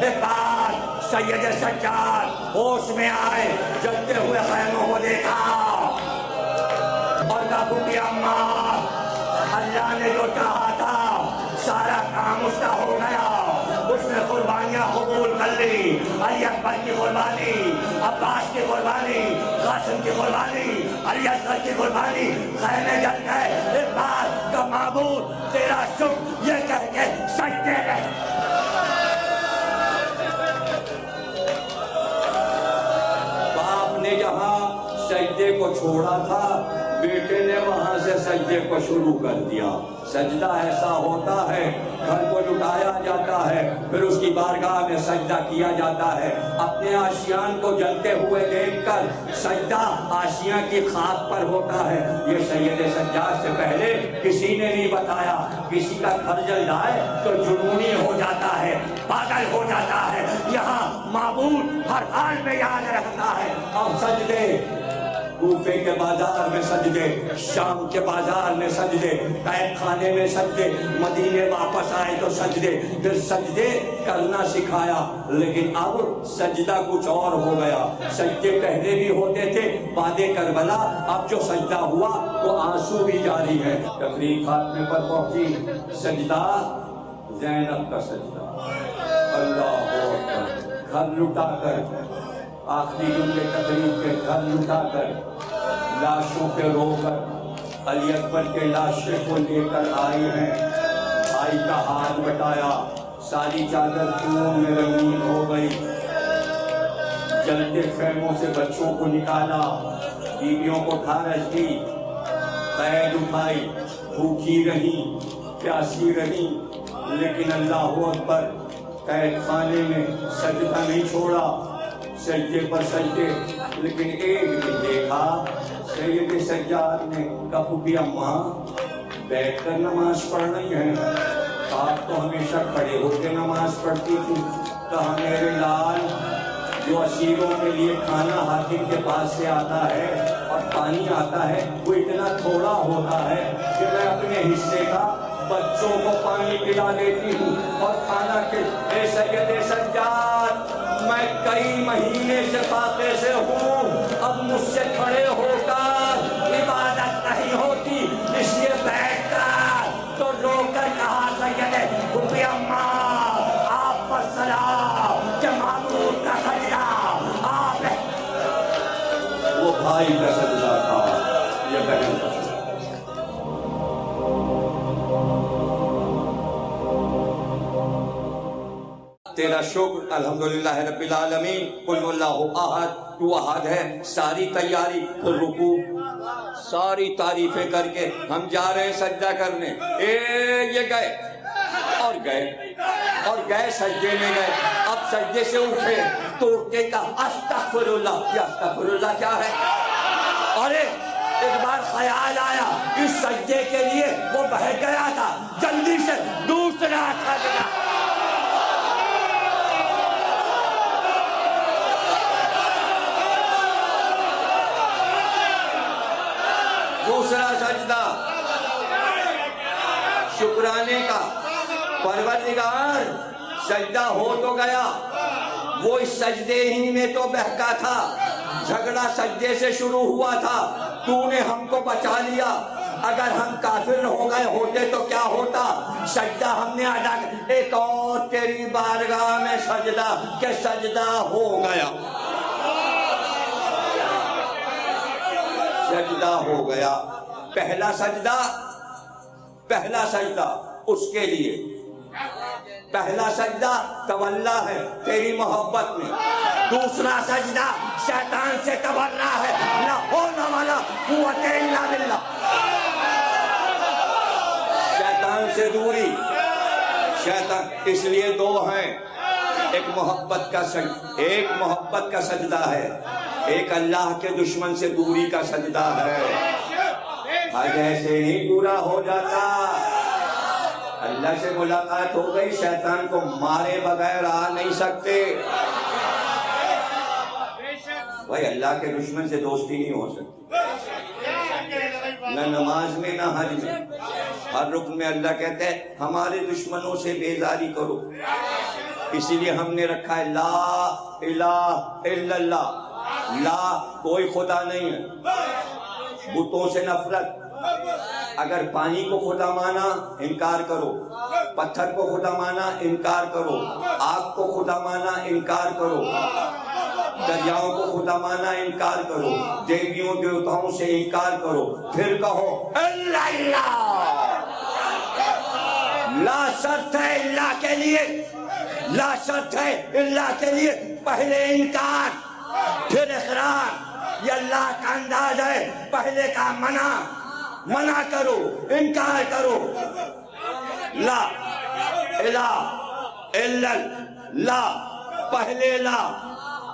ایک بار سید سجاد ہوش میں آئے، جلتے ہوئے خیموں کو دیکھا اور کابو کی اماں، اللہ نے جو چاہا تھا سارا کام اس کا ہو گیا. اس نے قربانیاں قبول کر لی، علی اکبر کی قربانی، عباس کی قربانی، قاسم کی قربانی، علی اصغر کی قربانی. خیمے جل گئے. ایک بات کا معبود تیرا شکر یہ کہہ کے سجدے گئے. باپ نے جہاں سجدے کو چھوڑا تھا بیٹے نے وہاں سے سجدے کو شروع کر دیا. سجدہ ایسا ہوتا ہے گھر کو لٹایا جاتا ہے، پھر اس کی بارگاہ میں سجدہ کیا جاتا ہے. اپنے آشیان کو جلتے ہوئے دیکھ کر سجدہ آشیاں کی خاک پر ہوتا ہے. یہ سید سجاد سے پہلے کسی نے نہیں بتایا. کسی کا گھر جل جائے تو جنونی ہو جاتا ہے، پاگل ہو جاتا ہے. یہاں معبود ہر حال میں یاد رکھتا ہے. اب سجدے کوفے کے بازار میں سجدے، شام کے بازار میں سجدے، قید خانے میں سجدے، مدینے واپس آئے تو سجدے. پھر سجدے کرنا سکھایا، لیکن اب سجدہ کچھ اور ہو گیا. سجدے پہلے بھی ہوتے تھے بعد کربلا، اب جو سجدہ ہوا وہ آنسو بھی جاری ہے. تقریب خاتمے پر پہنچی. سجدہ زینب کا سجدہ، اللہ اکبر. گھر لٹا کر آخری دن کے تقریب کے گھر لٹا کر لاشوں پہ رو کر علی اکبر کے لاشے کو لے کر آئی ہیں. بھائی کا ہاتھ بٹایا، ساری چادر خون میں رنگین ہو گئی. جلتے خیموں سے بچوں کو نکالا، بیویوں کو ڈھارس دی، قید اٹھائی، بھوکی رہی، پیاسی رہی، لیکن اللہ اکبر. قید خانے میں سجدہ نہیں چھوڑا، سجدے پر سجدے. لیکن ایک دن دیکھا سید سجاد نے کہا کہ اماں بیٹھ کر نماز پڑھ رہی ہیں، آپ تو ہمیشہ کھڑے ہو کے نماز پڑھتی تھی. کہا میرے لال، جو اسیروں کے لیے کھانا حاکم کے پاس سے آتا ہے اور پانی آتا ہے وہ اتنا تھوڑا ہوتا ہے کہ میں اپنے حصے کا بچوں کو پانی پلا دیتی ہوں اور کھانا اے سید سجاد، میں کئی مہینے سے فاقے سے ہوں، اب مجھ سے کھڑے ہو کر عبادت نہیں ہوتی، اس لیے بیٹھ کر. تو رو کر کہا سید بھوپی اماں آپ پر سلام کہ معبود کا سجدہ آپ. وہ بھائی کا سجدہ تھا، یہ بہن کا سجدہ. تیرا شکر الحمدللہ رب العالمین، قل اللہ احد، تو احد ہے. ساری تیاری، رکوع، ساری تعریفیں کر کے ہم جا رہے ہیں سجدہ کرنے. یہ گئے اور گئے اور گئے سجدے میں گئے. اب سجدے سے اٹھے تو اٹھتے کا استغفر اللہ. یہ استغفر اللہ کیا ہے؟ ارے ایک بار خیال آیا اس سجدے کے لیے وہ بہہ گیا تھا، جلدی سے دوسرا سجدہ. دوسرا سجدہ شکرانے کا. پروردگار سجدہ ہو تو گیا، وہ اس سجدے ہی میں تو بہکا تھا. جھگڑا سجدے سے شروع ہوا تھا، تو نے ہم کو بچا لیا. اگر ہم کافر ہو گئے ہوتے تو کیا ہوتا؟ سجدہ ہم نے ادا کیا، ایک اور تیری بارگاہ میں سجدہ کہ سجدہ ہو گیا، سجدہ ہو گیا۔ پہلا سجدہ اس کے لیے، پہلا سجدہ تولا ہے تیری محبت میں، دوسرا سجدہ شیطان سے تبرہ ہے، نہ ہونا والا قوت الا باللہ، شیطان سے دوری، شیطان، اس لیے دو ہیں، ایک محبت کا سجدہ ہے، ایک اللہ کے دشمن سے دوری کا سجدہ ہے۔ حج ایسے نہیں پورا ہو جاتا، اللہ سے ملاقات ہو گئی، شیطان کو مارے بغیر آ نہیں سکتے۔ بھائی اللہ کے دشمن سے دوستی نہیں ہو سکتی، نہ نماز میں نہ حج میں، ہر رکن میں اللہ کہتے ہیں ہمارے دشمنوں سے بیزاری کرو، اسی لیے ہم نے رکھا ہے لا الہ الا اللہ، لا کوئی خدا نہیں ہے، بتوں سے نفرت، اگر پانی کو خدا مانا انکار کرو، پتھر کو خدا مانا انکار کرو، آگ کو خدا مانا انکار کرو، دریاؤں کو خدا مانا انکار کرو، دیویوں دیوتاؤں سے انکار کرو، پھر کہو اللہ اللہ، لا شرط ہے اللہ کے لیے، لا شرط ہے اللہ کے لیے، پہلے انکار پھر اقرار، یہ اللہ کا انداز ہے، پہلے کا منع کرو، انکار کرو، لا الہ الا اللہ، پہلے لا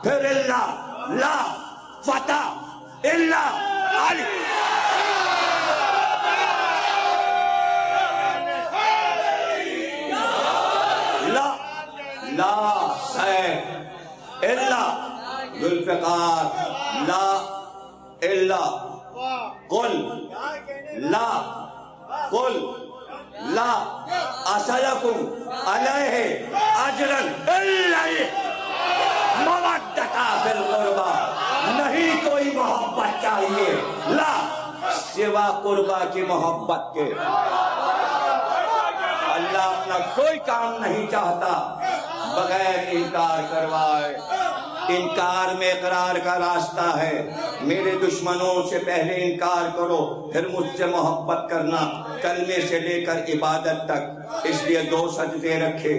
پھر اللہ، لا فتح الا علی، لا سیف الا ذوالفقار، لا الا قل لا اسألکم علیہ اجرا الا مودۃ فی القربى، نہیں کوئی محبت چاہیے لا سوا قربا کی محبت کے، اللہ اپنا کوئی کام نہیں چاہتا بغیر انکار کروائے، انکار میں اقرار کا راستہ ہے، میرے دشمنوں سے پہلے انکار کرو پھر مجھ سے محبت کرنا، کلمے سے لے کر عبادت تک، اس لیے دو سجدے رکھے،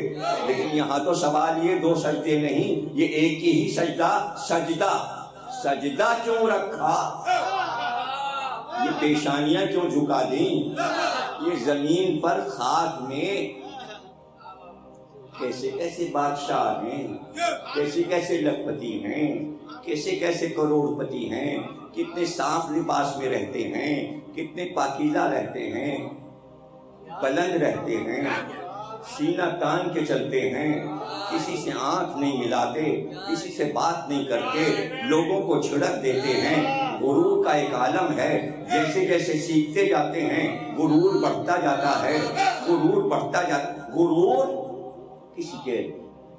لیکن یہاں تو سوال یہ دو سجدے نہیں، یہ ایک ہی سجدہ کیوں رکھا، یہ پیشانیاں کیوں جھکا دیں، یہ زمین پر خاک میں کیسے کیسے بادشاہ ہیں، کیسے کیسے لکھپتی ہیں، کیسے کیسے کروڑ پتی ہیں، کتنے صاف لباس میں رہتے ہیں، کتنے پاکیزہ رہتے ہیں، بلند رہتے ہیں، سینہ تان کے چلتے ہیں، کسی سے آنکھ نہیں ملاتے، کسی سے بات نہیں کرتے، لوگوں کو جھڑک دیتے ہیں، غرور کا ایک عالم ہے، جیسے جیسے سیکھتے جاتے ہیں غرور بڑھتا جاتا ہے، غرور کسی کے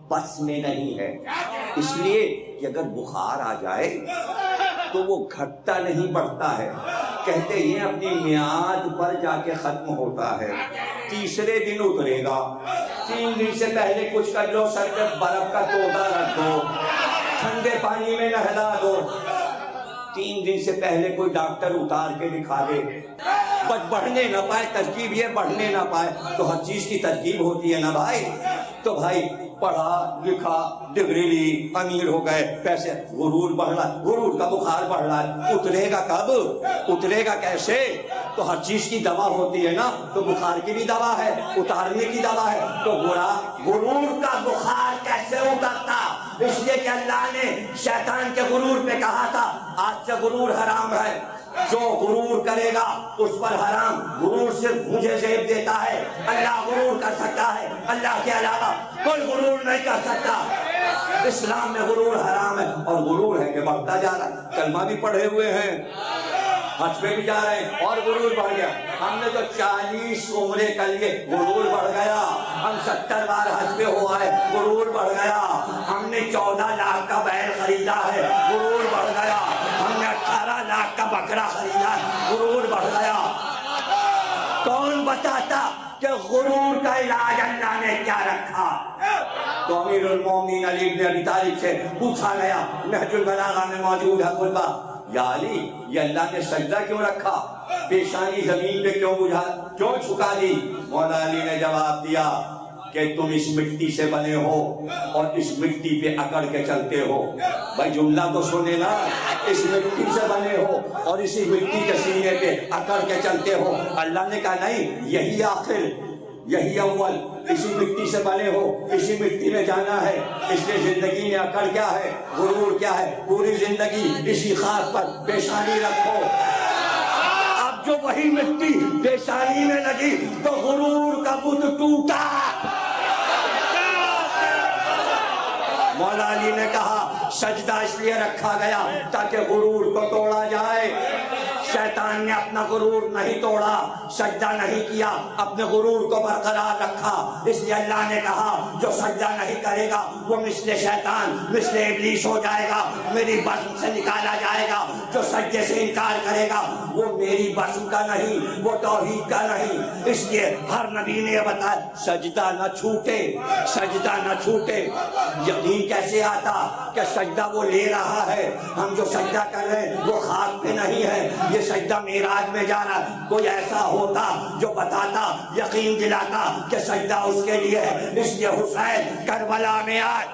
بس میں نہیں ہے، اس لیے کہ اگر بخار آ جائے تو وہ گھٹتا نہیں بڑھتا ہے، کہتے ہیں اپنی میعاد پر جا کے ختم ہوتا ہے، تیسرے دن اترے گا، 3 دن سے پہلے کچھ کر لو، سر پہ برف کا تودا رکھ دو، ٹھنڈے پانی میں نہلا دو، 3 دن سے پہلے کوئی ڈاکٹر اتار کے دکھا دے، بڑھنے نہ پائے، ترکیب یہ بڑھنے نہ پائے، تو ہر چیز کی ترکیب ہوتی ہے نا بھائی، تو بھائی پڑھا لکھا ڈگری لی امیر ہو گئے، پیسے، غرور بڑھ رہا، غرور کا بخار بڑھ رہا ہے، اترے گا کب، اترے گا کیسے، تو ہر چیز کی دوا ہوتی ہے نا، تو بخار کی بھی دوا ہے، اتارنے کی دوا ہے، تو غرور کا بخار کیسے اترتا، اس لیے کہ اللہ نے شیطان کے غرور پہ کہا تھا آج سے غرور حرام ہے، جو غرور کرے گا اس پر حرام، غرور صرف مجھے زیب دیتا ہے، اللہ غرور کر سکتا ہے، اللہ کے علاوہ کوئی غرور نہیں کر سکتا، اسلام میں غرور حرام ہے، اور غرور ہے کہ بڑھتا جا رہا ہے، کلمہ بھی پڑھے ہوئے ہیں، حج پہ بھی جا رہے ہیں اور غرور بڑھ گیا، ہم نے تو 40 عمرے کر لیے، غرور بڑھ گیا، ہم 70 بار حج پہ ہو آئے، غرور بڑھ گیا، ہم نے 14 لاکھ کا بیل خریدا ہے، غرور بڑھ گیا، ہم نے 18 لاکھ کا بکرا خریدا ہے، غرور بڑھ گیا، کون بتاتا کہ غرور کا علاج اللہ نے کیا رکھا؟ تو امیر المومنین علی بن ابی طالب سے پوچھا گیا، نہج البلاغہ میں موجود ہے خطبہ، یا علی یہ اللہ نے سجدہ کیوں رکھا؟ پیشانی زمین پہ کیوں چھکا دی؟ مولا علی نے جواب دیا کہ تم اس مٹی سے بنے ہو اور اس مٹی پہ اکڑ کے چلتے ہو۔ بھائی جملہ تو سنے نا، اس مٹی سے بنے ہو اور اسی مٹی کے سینے پہ اکڑ کے چلتے ہو۔ اللہ نے کہا نہیں، یہی آخر، یہی اول، اسی مٹی سے بنے ہو، اسی مٹی میں جانا ہے۔ اس لیے زندگی میں اکڑ کیا ہے، غرور کیا ہے، پوری زندگی اسی خاک پر پیشانی رکھو۔ اب جو وہی مٹی پیشانی میں لگی تو غرور کا بت ٹوٹا۔ مولا علی نے کہا سجدہ اس لیے رکھا گیا تاکہ غرور کو توڑا جائے۔ شیطان نے اپنا غرور نہیں توڑا، سجدہ نہیں کیا، اپنے غرور کو برقرار رکھا۔ اس لیے اللہ نے کہا جو سجدہ نہیں کرے گا وہ مثل شیطان، مثل ابلیس ہو جائے گا، میری بزم سے نکالا جائے گا۔ جو سجدے سے انکار کرے گا وہ میری بزم کا نہیں، وہ توحید کا نہیں۔ اس لیے ہر نبی نے یہ بتایا سجدہ نہ چھوٹے، سجدہ نہ چھوٹے۔ یقین کیسے آتا کہ سجدہ وہ لے رہا ہے، ہم جو سجدہ کر رہے ہیں وہ خاک پہ نہیں ہے، یہ سجدہ معراج میں جا رہا۔ کوئی ایسا ہوتا جو بتاتا، یقین دلاتا کہ سجدہ اس کے لیے ہے۔ اس لیے حسین کربلا میں آئے،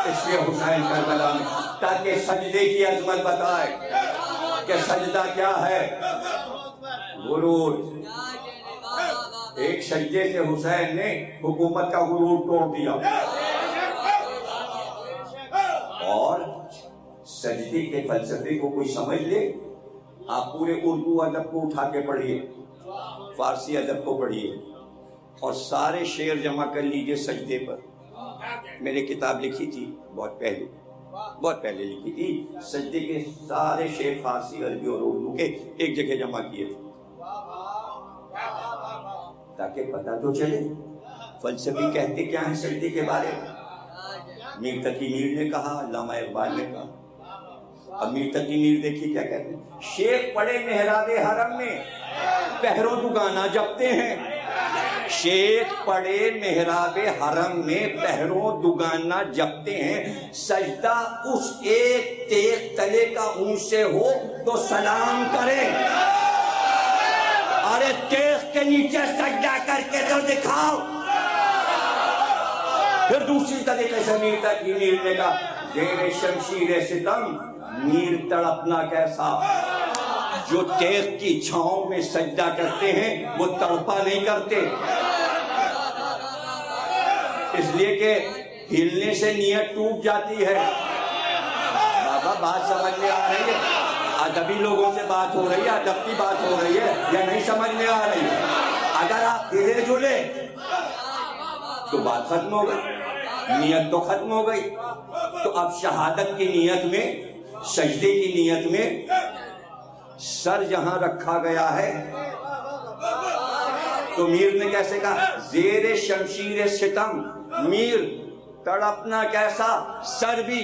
اس لیے حسین کربلا میں تاکہ سجدے کی عظمت بتائے کہ سجدہ کیا ہے، غرور۔ ایک سجدے سے حسین نے حکومت کا غرور توڑ دیا۔ اور سجدے کے فلسفے کو کوئی سمجھ لے، آپ پورے اردو ادب کو اٹھا کے پڑھیے، فارسی ادب کو پڑھیے اور سارے شعر جمع کر لیجئے سجدے پر۔ میں نے کتاب لکھی تھی بہت پہلے لکھی تھی، سجدے کے سارے شعر فارسی، عربی اور اردو کے ایک جگہ جمع کیے تھے تاکہ پتہ تو چلے فلسفی کہتے کیا ہیں سجدے کے بارے میں۔ میر تقی میر نے کہا، علامہ اقبال نے کہا۔ اب میر تقی میر دیکھیے کیا کہتے ہیں، شیخ پڑے محراب حرم میں پہرو دگانا جپتے ہیں۔ شیخ پڑے محراب حرم میں پہرو دگانا جپتے ہیں، سجدہ اس ایک تیغ تلے کا اون سے ہو تو سلام کریں۔ ارے تیغ کے نیچے سجدہ کر کے تو دکھاؤ۔ پھر دوسری طریقے سے میر تقی میر نے کہا، زیر شمشیر ستم میر تڑپنا کیسا۔ جو تیغ کی چھاؤں میں سجدہ کرتے ہیں وہ تڑپا نہیں کرتے، اس لیے کہ ہلنے سے نیت ٹوٹ جاتی ہے۔ بابا بات سمجھ میں آ رہی ہے؟ ادبی لوگوں سے بات ہو رہی ہے، ادب کی بات ہو رہی ہے یا نہیں سمجھ میں آ رہی ہے؟ اگر آپ ہلے جلے تو بات ختم ہو گئی، نیت تو ختم ہو گئی۔ تو اب شہادت کی نیت میں، سجدے کی نیت میں سر جہاں رکھا گیا ہے، تو میر نے کیسے کہا، زیر شمشیر ستم میر تڑپنا کیسا، سر بھی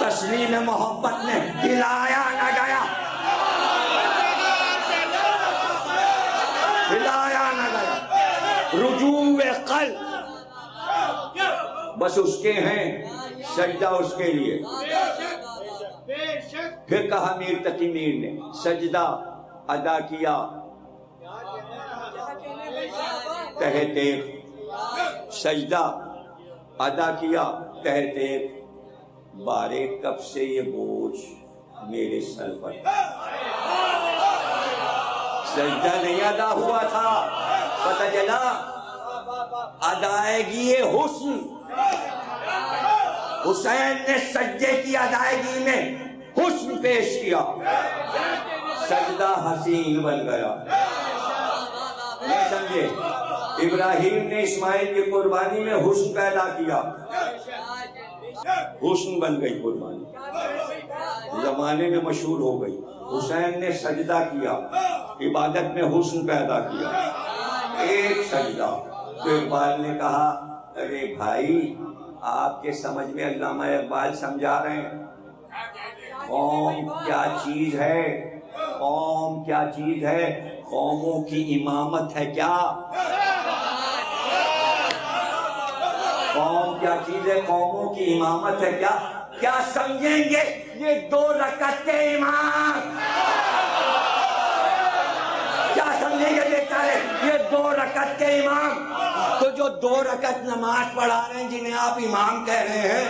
تسلیم محبت میں ہلایا نہ گیا، ہلایا نہ گیا۔ رجوع قلب بس اس کے ہیں، سجدہ اس کے لیے۔ پھر کہا میر تقی میر نے، سجدہ ادا کیا تہ تیغ، سجدہ ادا کیا تہ تیغ، بارے کب سے یہ بوجھ میرے سر پر۔ سجدہ نہیں ادا ہوا تھا، پتہ چلا ادائیگی حسن۔ حسین نے سجدے کی ادائیگی میں حسن پیش کیا، سجدہ حسین بن گیا۔ نہیں سمجھے؟ ابراہیم نے اسماعیل کی قربانی میں حسن پیدا کیا، حسن بن گئی قربانی، زمانے میں مشہور ہو گئی۔ حسین نے سجدہ کیا، عبادت میں حسن پیدا کیا، ایک سجدہ۔ تو اقبال نے کہا، ارے بھائی آپ کے سمجھ میں علامہ اقبال سمجھا رہے ہیں، قوم کیا چیز ہے؟ قوم کیا چیز ہے؟ قوموں کی امامت ہے کیا؟ قوم کیا چیز ہے؟ قوموں کی امامت ہے کیا؟ کیا سمجھیں گے یہ 2 رکعت کے امام؟ کیا سمجھیں گے بیچارے یہ 2 رکعت کے امام؟ تو جو 2 رکعت نماز پڑھا رہے ہیں جنہیں آپ امام کہہ رہے ہیں،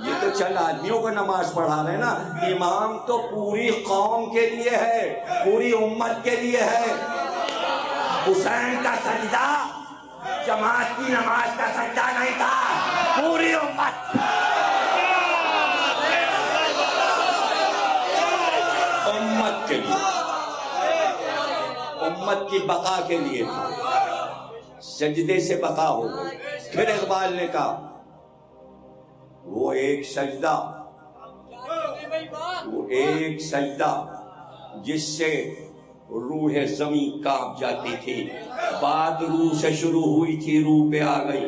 یہ تو چند آدمیوں کو نماز پڑھا رہے ہیں نا. امام تو پوری قوم کے لیے ہے، پوری امت کے لیے ہے. حسین کا سجدہ جماعت کی نماز کا سجدہ نہیں تھا، پوری امت کے لیے، امت کی بقا کے لیے تھا. سجدے سے بقا ہو گئی. پھر اقبال نے کہا وہ ایک سجدہ جس سے روح زمین کانپ جاتی تھی، بات روح سے شروع ہوئی تھی، روح پہ آ گئی.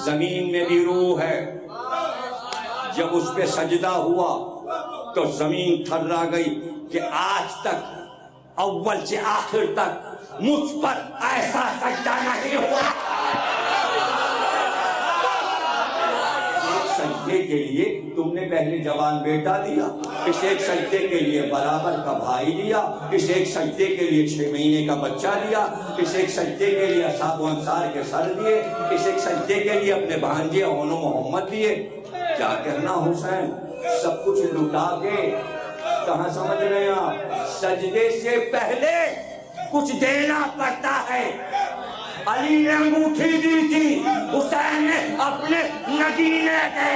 زمین میں بھی روح ہے، جب اس پہ سجدہ ہوا تو زمین تھرا گئی کہ آج تک اول سے آخر تک مجھ پر ایسا سجدہ نہیں ہوا. ایک سجدے کے لیے تم نے پہلے جوان بیٹا دیا، اس ایک سجدے کے لیے برابر کا بھائی دیا، اس ایک سجدے کے لیے 6 مہینے کا بچہ دیا، اس ایک سجدے کے لیے اصحاب و انصار کے سر دیے، اس ایک سجدے کے لیے اپنے بھانجے اون و محمد دیے. کیا کہنا حسین، سب کچھ لٹا کے کہاں سمجھ رہے ہیں آپ؟ سجدے سے پہلے کچھ دینا پڑتا ہے. علی نے انگوٹھی دی تھی، حسین نے اپنے نگینے دے.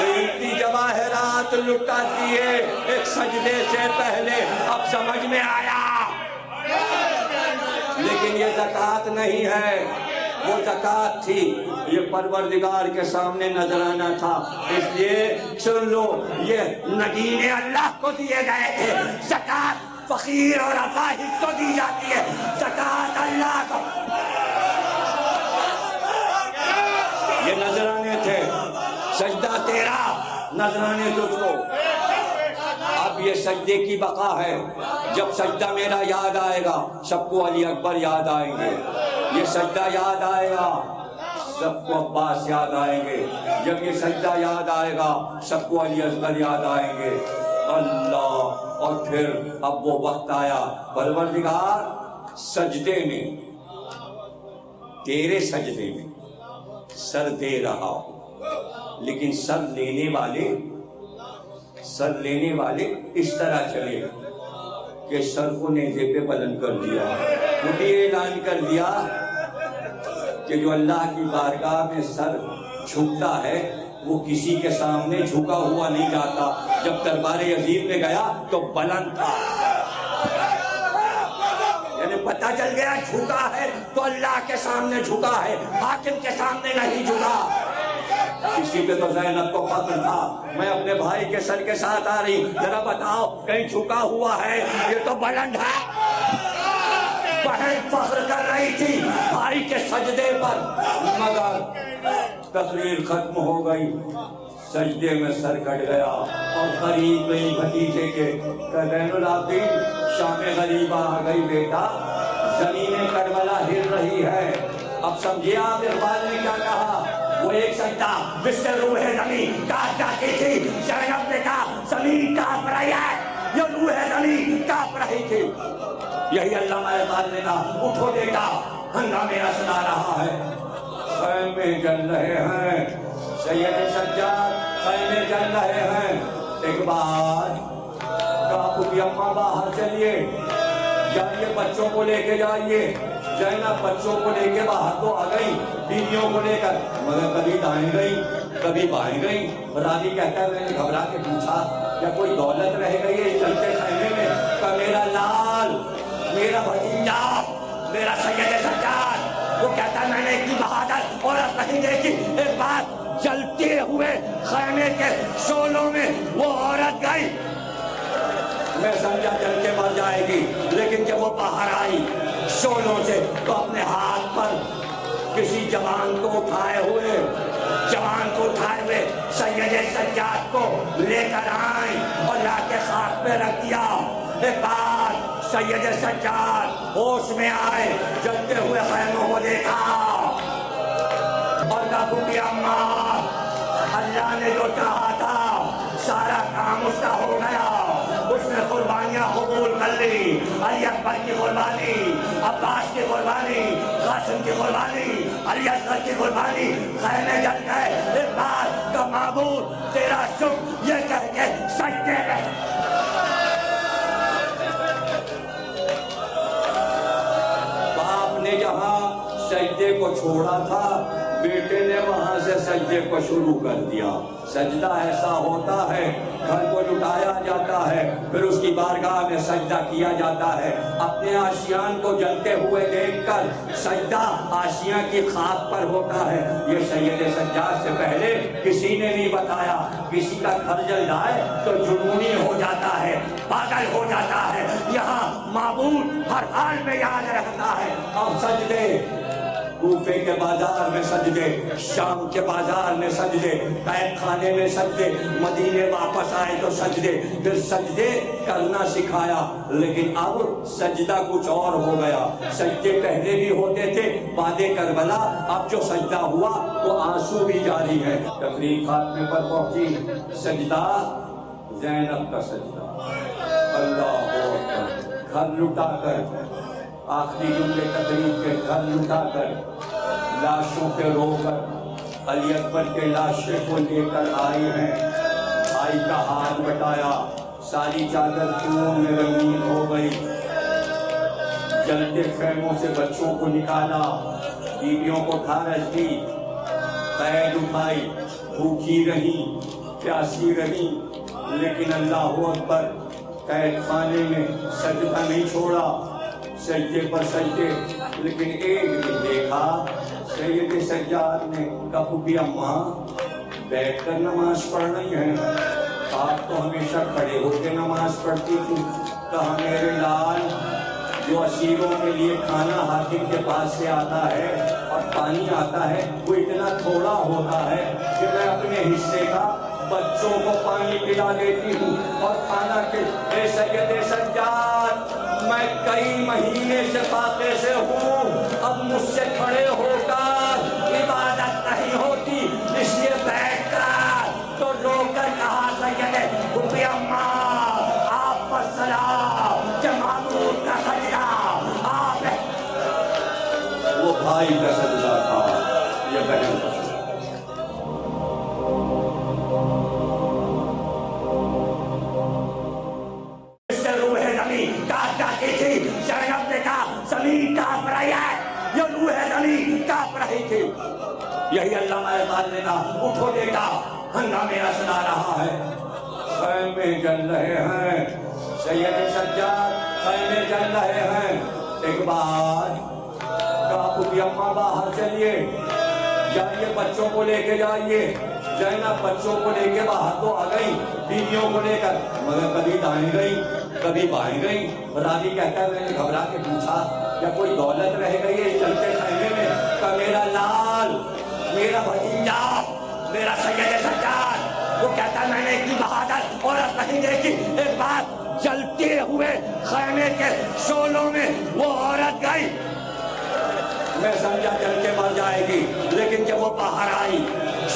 اتنی جواہرات لٹا دیے ایک سجدے سے پہلے. اب سمجھ میں آیا. لیکن یہ زکوٰۃ نہیں ہے، وہ زکوٰۃ تھی، یہ پروردگار کے سامنے نذرانہ تھا. اس لیے سن لو، یہ نگینے اللہ کو دیے گئے تھے. زکوٰۃ فقیر اور افاہش کو دی جاتی ہے، زکوٰۃ اللہ کو. یہ نذرانے تھے، سجدہ تیرا، نذرانے تجھ کو. اب یہ سجدے کی بقا ہے. جب سجدہ میرا یاد آئے گا سب کو علی اکبر یاد آئیں گے. یہ سجدہ یاد آئے گا سب کو عباس یاد آئیں گے. جب یہ سجدہ یاد آئے گا سب کو علی اصغر یاد آئیں گے. اللہ. اور پھر اب وہ وقت آیا، پروردگار سجدے میں، تیرے سجدے میں سر دے رہا ہوں، لیکن سر لینے والے اس طرح چلے کہ سر کو نیزے پہ بلند کر دیا. خود ہی اعلان کر دیا کہ جو اللہ کی بارگاہ میں سر جھکتا ہے وہ کسی کے سامنے جھکا ہوا نہیں جاتا. جب دربار یزید میں گیا تو بلند تھا، یعنی پتہ چل گیا جھکا ہے تو اللہ کے سامنے جھکا ہے، حاکم کے سامنے نہیں جھکا. کسی پہ تو زینب کو فخر تھا، میں اپنے بھائی کے سر کے ساتھ آ رہی، ذرا بتاؤ کہیں جھکا ہوا ہے؟ یہ تو بلند ہے. بہن فخر کر رہی تھی بھائی کے سجدے پر، مگر تقریر ختم ہو گئی، سجدے میں سر کٹ گیا اور قریب گئی بھتیجے کے کہ زین العابدین شام غریبہ آ گئی بیٹا، زمین کربلا ہل رہی ہے. اب سمجھے آپ اقبال نے کیا کہا؟ وہ ایک سجدہ جس سے روح زمین کانپ جاتی تھی. زینب نے کہا زمین کانپ رہی ہے، یہ روح زمین کانپ رہی تھی. یہی علامہ اقبال نے کہا اٹھو بیٹا ہنگامے سنا رہا ہے. خیمے جل رہے ہیں سید سجاد، خیمے جل رہے ہیں. اقبال کہا خود اماں باہر چلیے، جائیے بچوں کو لے کے جائیے. زینب بچوں کو لے کے باہر تو آ گئی، بیویوں کو لے کر، مگر کبھی دائیں گئی کبھی بائیں گئی. راوی کہتا ہے میں نے گھبرا کے پوچھا کیا کوئی دولت رہ گئی ہے اس چلتے خیمے میں؟ کہ میرا لال، میرا بھتیجا، میرا سید سجاد. وہ کہتا ہے میں نے اتنی بہادر عورت نہیں دیکھی. ایک بار جلتے ہوئے خیمے کے شعلوں میں وہ عورت گئی، میں سمجھا جل کے مر جائے گی، لیکن جب وہ باہر آئی شعلوں سے تو اپنے ہاتھ پر کسی جوان کو اٹھائے ہوئے سید سجاد کو لے کر آئیں اور لا کے خاک پہ رکھ دیا۔ ایک بار سید سجاد ہوش میں آئے، جلتے ہوئے خیموں کو دیکھا اور کہا بوٹی اماں، اللہ نے جو چاہا تھا سارا کام اس کا ہو گیا، اس نے قربانیاں قبول کر لی، علی اکبر کی قربانی، عباس کی قربانی، قاسم کی قربانی، علی اصغر کی قربانی، خیمے جل گئے۔ ایک بات کا معبود تیرا شکر یہ کہہ کے سجدے میں باپ نے جہاں سجدے کو چھوڑا تھا، بیٹے نے وہاں سے سجدے کو شروع کر دیا۔ سجدہ ایسا ہوتا ہے، گھر کو لٹایا جاتا ہے، پھر اس کی بارگاہ میں سجدہ کیا جاتا ہے۔ اپنے آشیان کو جلتے ہوئے دیکھ کر سجدہ آشیاں کی خاک پر ہوتا ہے۔ یہ سید سجاد سے پہلے کسی نے نہیں بتایا۔ کسی کا گھر جل جائے تو جنونی ہو جاتا ہے، پاگل ہو جاتا ہے۔ یہاں معبود ہر حال میں یاد رکھتا ہے۔ اب سجدے کوفے کے بازار میں سجدے، شام کے بازار میں سجدے، قید خانے میں سجدے، مدینے واپس آئے تو سجدے، پھر سجدے کرنا سکھایا۔ لیکن اب سجدہ کچھ اور ہو گیا۔ سجدے پہلے بھی ہوتے تھے، بعد کربلا اب جو سجدہ ہوا وہ آنسو بھی جاری ہے۔ تقریب خاتمے پر پہنچی، سجدہ زینب کا سجدہ، اللہ اکبر، گھر لٹا کر، آخری جملے تقریب کے گھر لٹا کر، لاشوں پہ رو کر علی اکبر کے لاشے کو لے کر آئی ہیں۔ بھائی کا ہاتھ بٹایا، ساری چادر خون میں رنگین ہو گئی۔ جلتے خیموں سے بچوں کو نکالا، بیویوں کو ڈھارس دی، قید اٹھائی، بھوکی رہی، پیاسی رہی، لیکن اللہ اکبر، قید خانے میں سجدہ نہیں چھوڑا، سجدے پر سجدے۔ لیکن ایک دن دیکھا سید سجاد نے کہا بوٹی اماں بیٹھ کر نماز پڑھنی ہے، آپ تو ہمیشہ کھڑے ہو کے نماز پڑھتی تھی۔ کہا میرے لال، جو اسیروں کے لیے کھانا حاکم کے پاس سے آتا ہے اور پانی آتا ہے وہ اتنا تھوڑا ہوتا ہے کہ میں اپنے حصے کا بچوں کو پانی پلا دیتی ہوں اور کھانا کے۔ اے سید سجاد، میں کئی مہینے سے فاقے سے ہوں، اب مجھ سے کھڑے ہو کر عبادت نہیں ہوتی، اس لیے بیٹھ کر تو رو کر کہا سید بوٹی اماں آپ پر سلام کہ معبود کا سجدہ آپ ہے۔ وہ بھائی کا سجدہ تھا، یہ بہن کا سجدہ۔ زینب نے کہا زمین کانپ رہی ہے، یہ روح زمین کانپ رہی تھی۔ یہی علامہ اقبال نے کہا اٹھو بیٹا، ہنگامہ سنا رہا ہے۔ خیمے جل رہے ہیں، سید سجاد خیمے جل رہے ہیں۔ ایک بار کہا بوٹی اماں باہر چلیے، جائیے بچوں کو لے کے جائیے۔ زینب بچوں کو لے کے باہر تو آ گئی، بیویوں کو لے کر، مگر کبھی دائیں گئی کبھی بائیں گئی۔ راوی کہتا ہے میں نے گھبرا کے پوچھا کیا کوئی دولت رہ گئی ہے چلتے خیمے میں؟ کہ میرا لال، میرا بھتیجا، میرا سید سجاد، وہ کہتا ہے میں نے اتنی بہادر عورت نہیں دیکھی۔ ایک بات، جلتے ہوئے خیمے کے شعلوں میں وہ عورت گئی، میں سمجھا جل کے مر جائے گی، لیکن جب وہ باہر آئی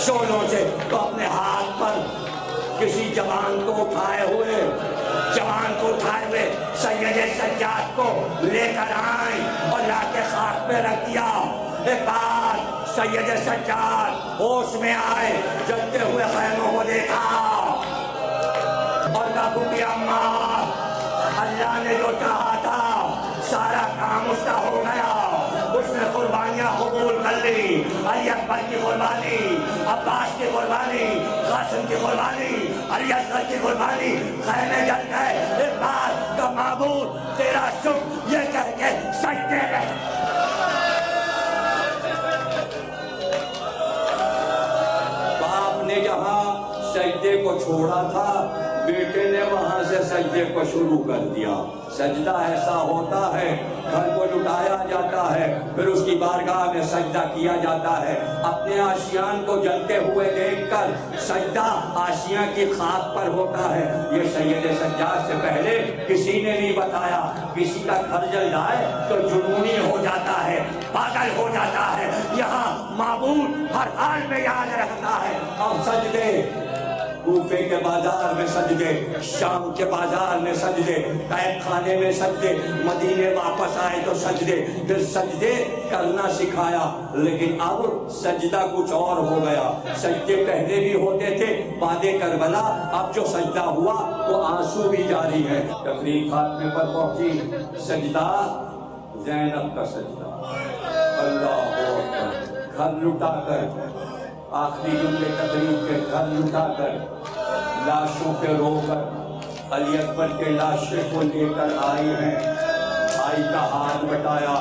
شعلوں سے تو اپنے ہاتھ پر کسی جوان کو اٹھائے ہوئے سید سجاد کو لے کر آئیں اور لا کے خاک پہ رکھ دیا۔ ایک بار سید سجاد ہوش میں آئے، جلتے ہوئے خیموں کو دیکھا اور کہا بوٹی اماں، اللہ نے جو چاہا تھا سارا کام اس کا ہو گیا، اس نے قربانیاں قبول کر لی، علی اکبر کی قربانی، عباس کی قربانی، قاسم کی قربانی، علی اصغر کی قربانی، خیمے جل گئے۔ ایک بات کا معبود تیرا شکر یہ کہہ کے سجدے میں باپ نے جہاں سجدے کو چھوڑا تھا، بیٹے نے وہاں سے سجدے کو شروع کر دیا. سجدہ ایسا ہوتا ہے گھر کو لٹایا جاتا ہے پھر اس کی بارگاہ میں سجدہ کیا جاتا ہے. اپنے آشیان کو جلتے ہوئے دیکھ کر سجدہ آشیاں کی خاک پر ہوتا ہے. یہ سید سجاد سے پہلے کسی نے نہیں بتایا. کسی کا گھر جل جائے تو جنونی ہو جاتا ہے, پاگل ہو جاتا ہے. یہاں معبود ہر حال میں یاد رکھتا ہے. اب سجدے کوفے کے بازار میں سجدے, شام کے بازار میں سجدے, قید خانے میں سجدے, مدینے واپس آئے تو سجدے, پھر سجدے کرنا سکھایا. لیکن اب سجدہ کچھ اور ہو گیا. سجدے پہلے بھی ہوتے تھے بعد کربلا, اب جو سجدہ ہوا وہ آنسو بھی جاری ہے. تقریب خاتمے پر پہنچی. سجدہ زینب کا سجدہ, اللہ اکبر. گھر لٹا کر آخری جملے تقریب کے گھر لٹا کر لاشوں پہ رو کر علی اکبر کے لاشے کو لے کر آئی ہیں. بھائی کا ہاتھ بٹایا,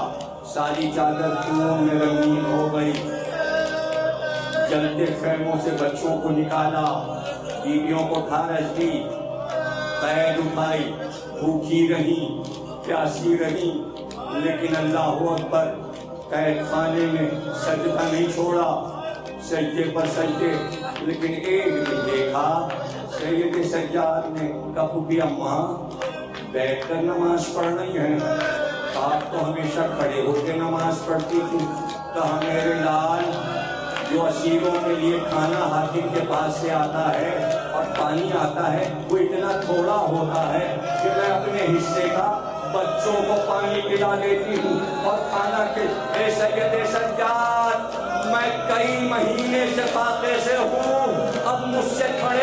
ساری چادر خون میں رنگین ہو گئی. جلتے خیموں سے بچوں کو نکالا, بیویوں کو ڈھارس دی, قید اٹھائی, بھوکی رہی, پیاسی رہی, لیکن اللہ اکبر قید خانے میں سجدہ نہیں چھوڑا. سجدے پر سجدے. لیکن ایک دن دیکھا سید سجاد نے کہا کہ اماں بیٹھ کر نماز پڑھنی ہے, آپ تو ہمیشہ کھڑے ہو کے نماز پڑھتی تھی. کہا میرے لال, جو اسیروں کے لیے کھانا حاکم کے پاس سے آتا ہے اور پانی آتا ہے وہ اتنا تھوڑا ہوتا ہے کہ میں اپنے حصے کا بچوں کو پانی پلا دیتی ہوں اور کھانا کے. اے سید سجاد, میں کئی مہینے سے فاقے سے ہوں, اب مجھ سے کھڑے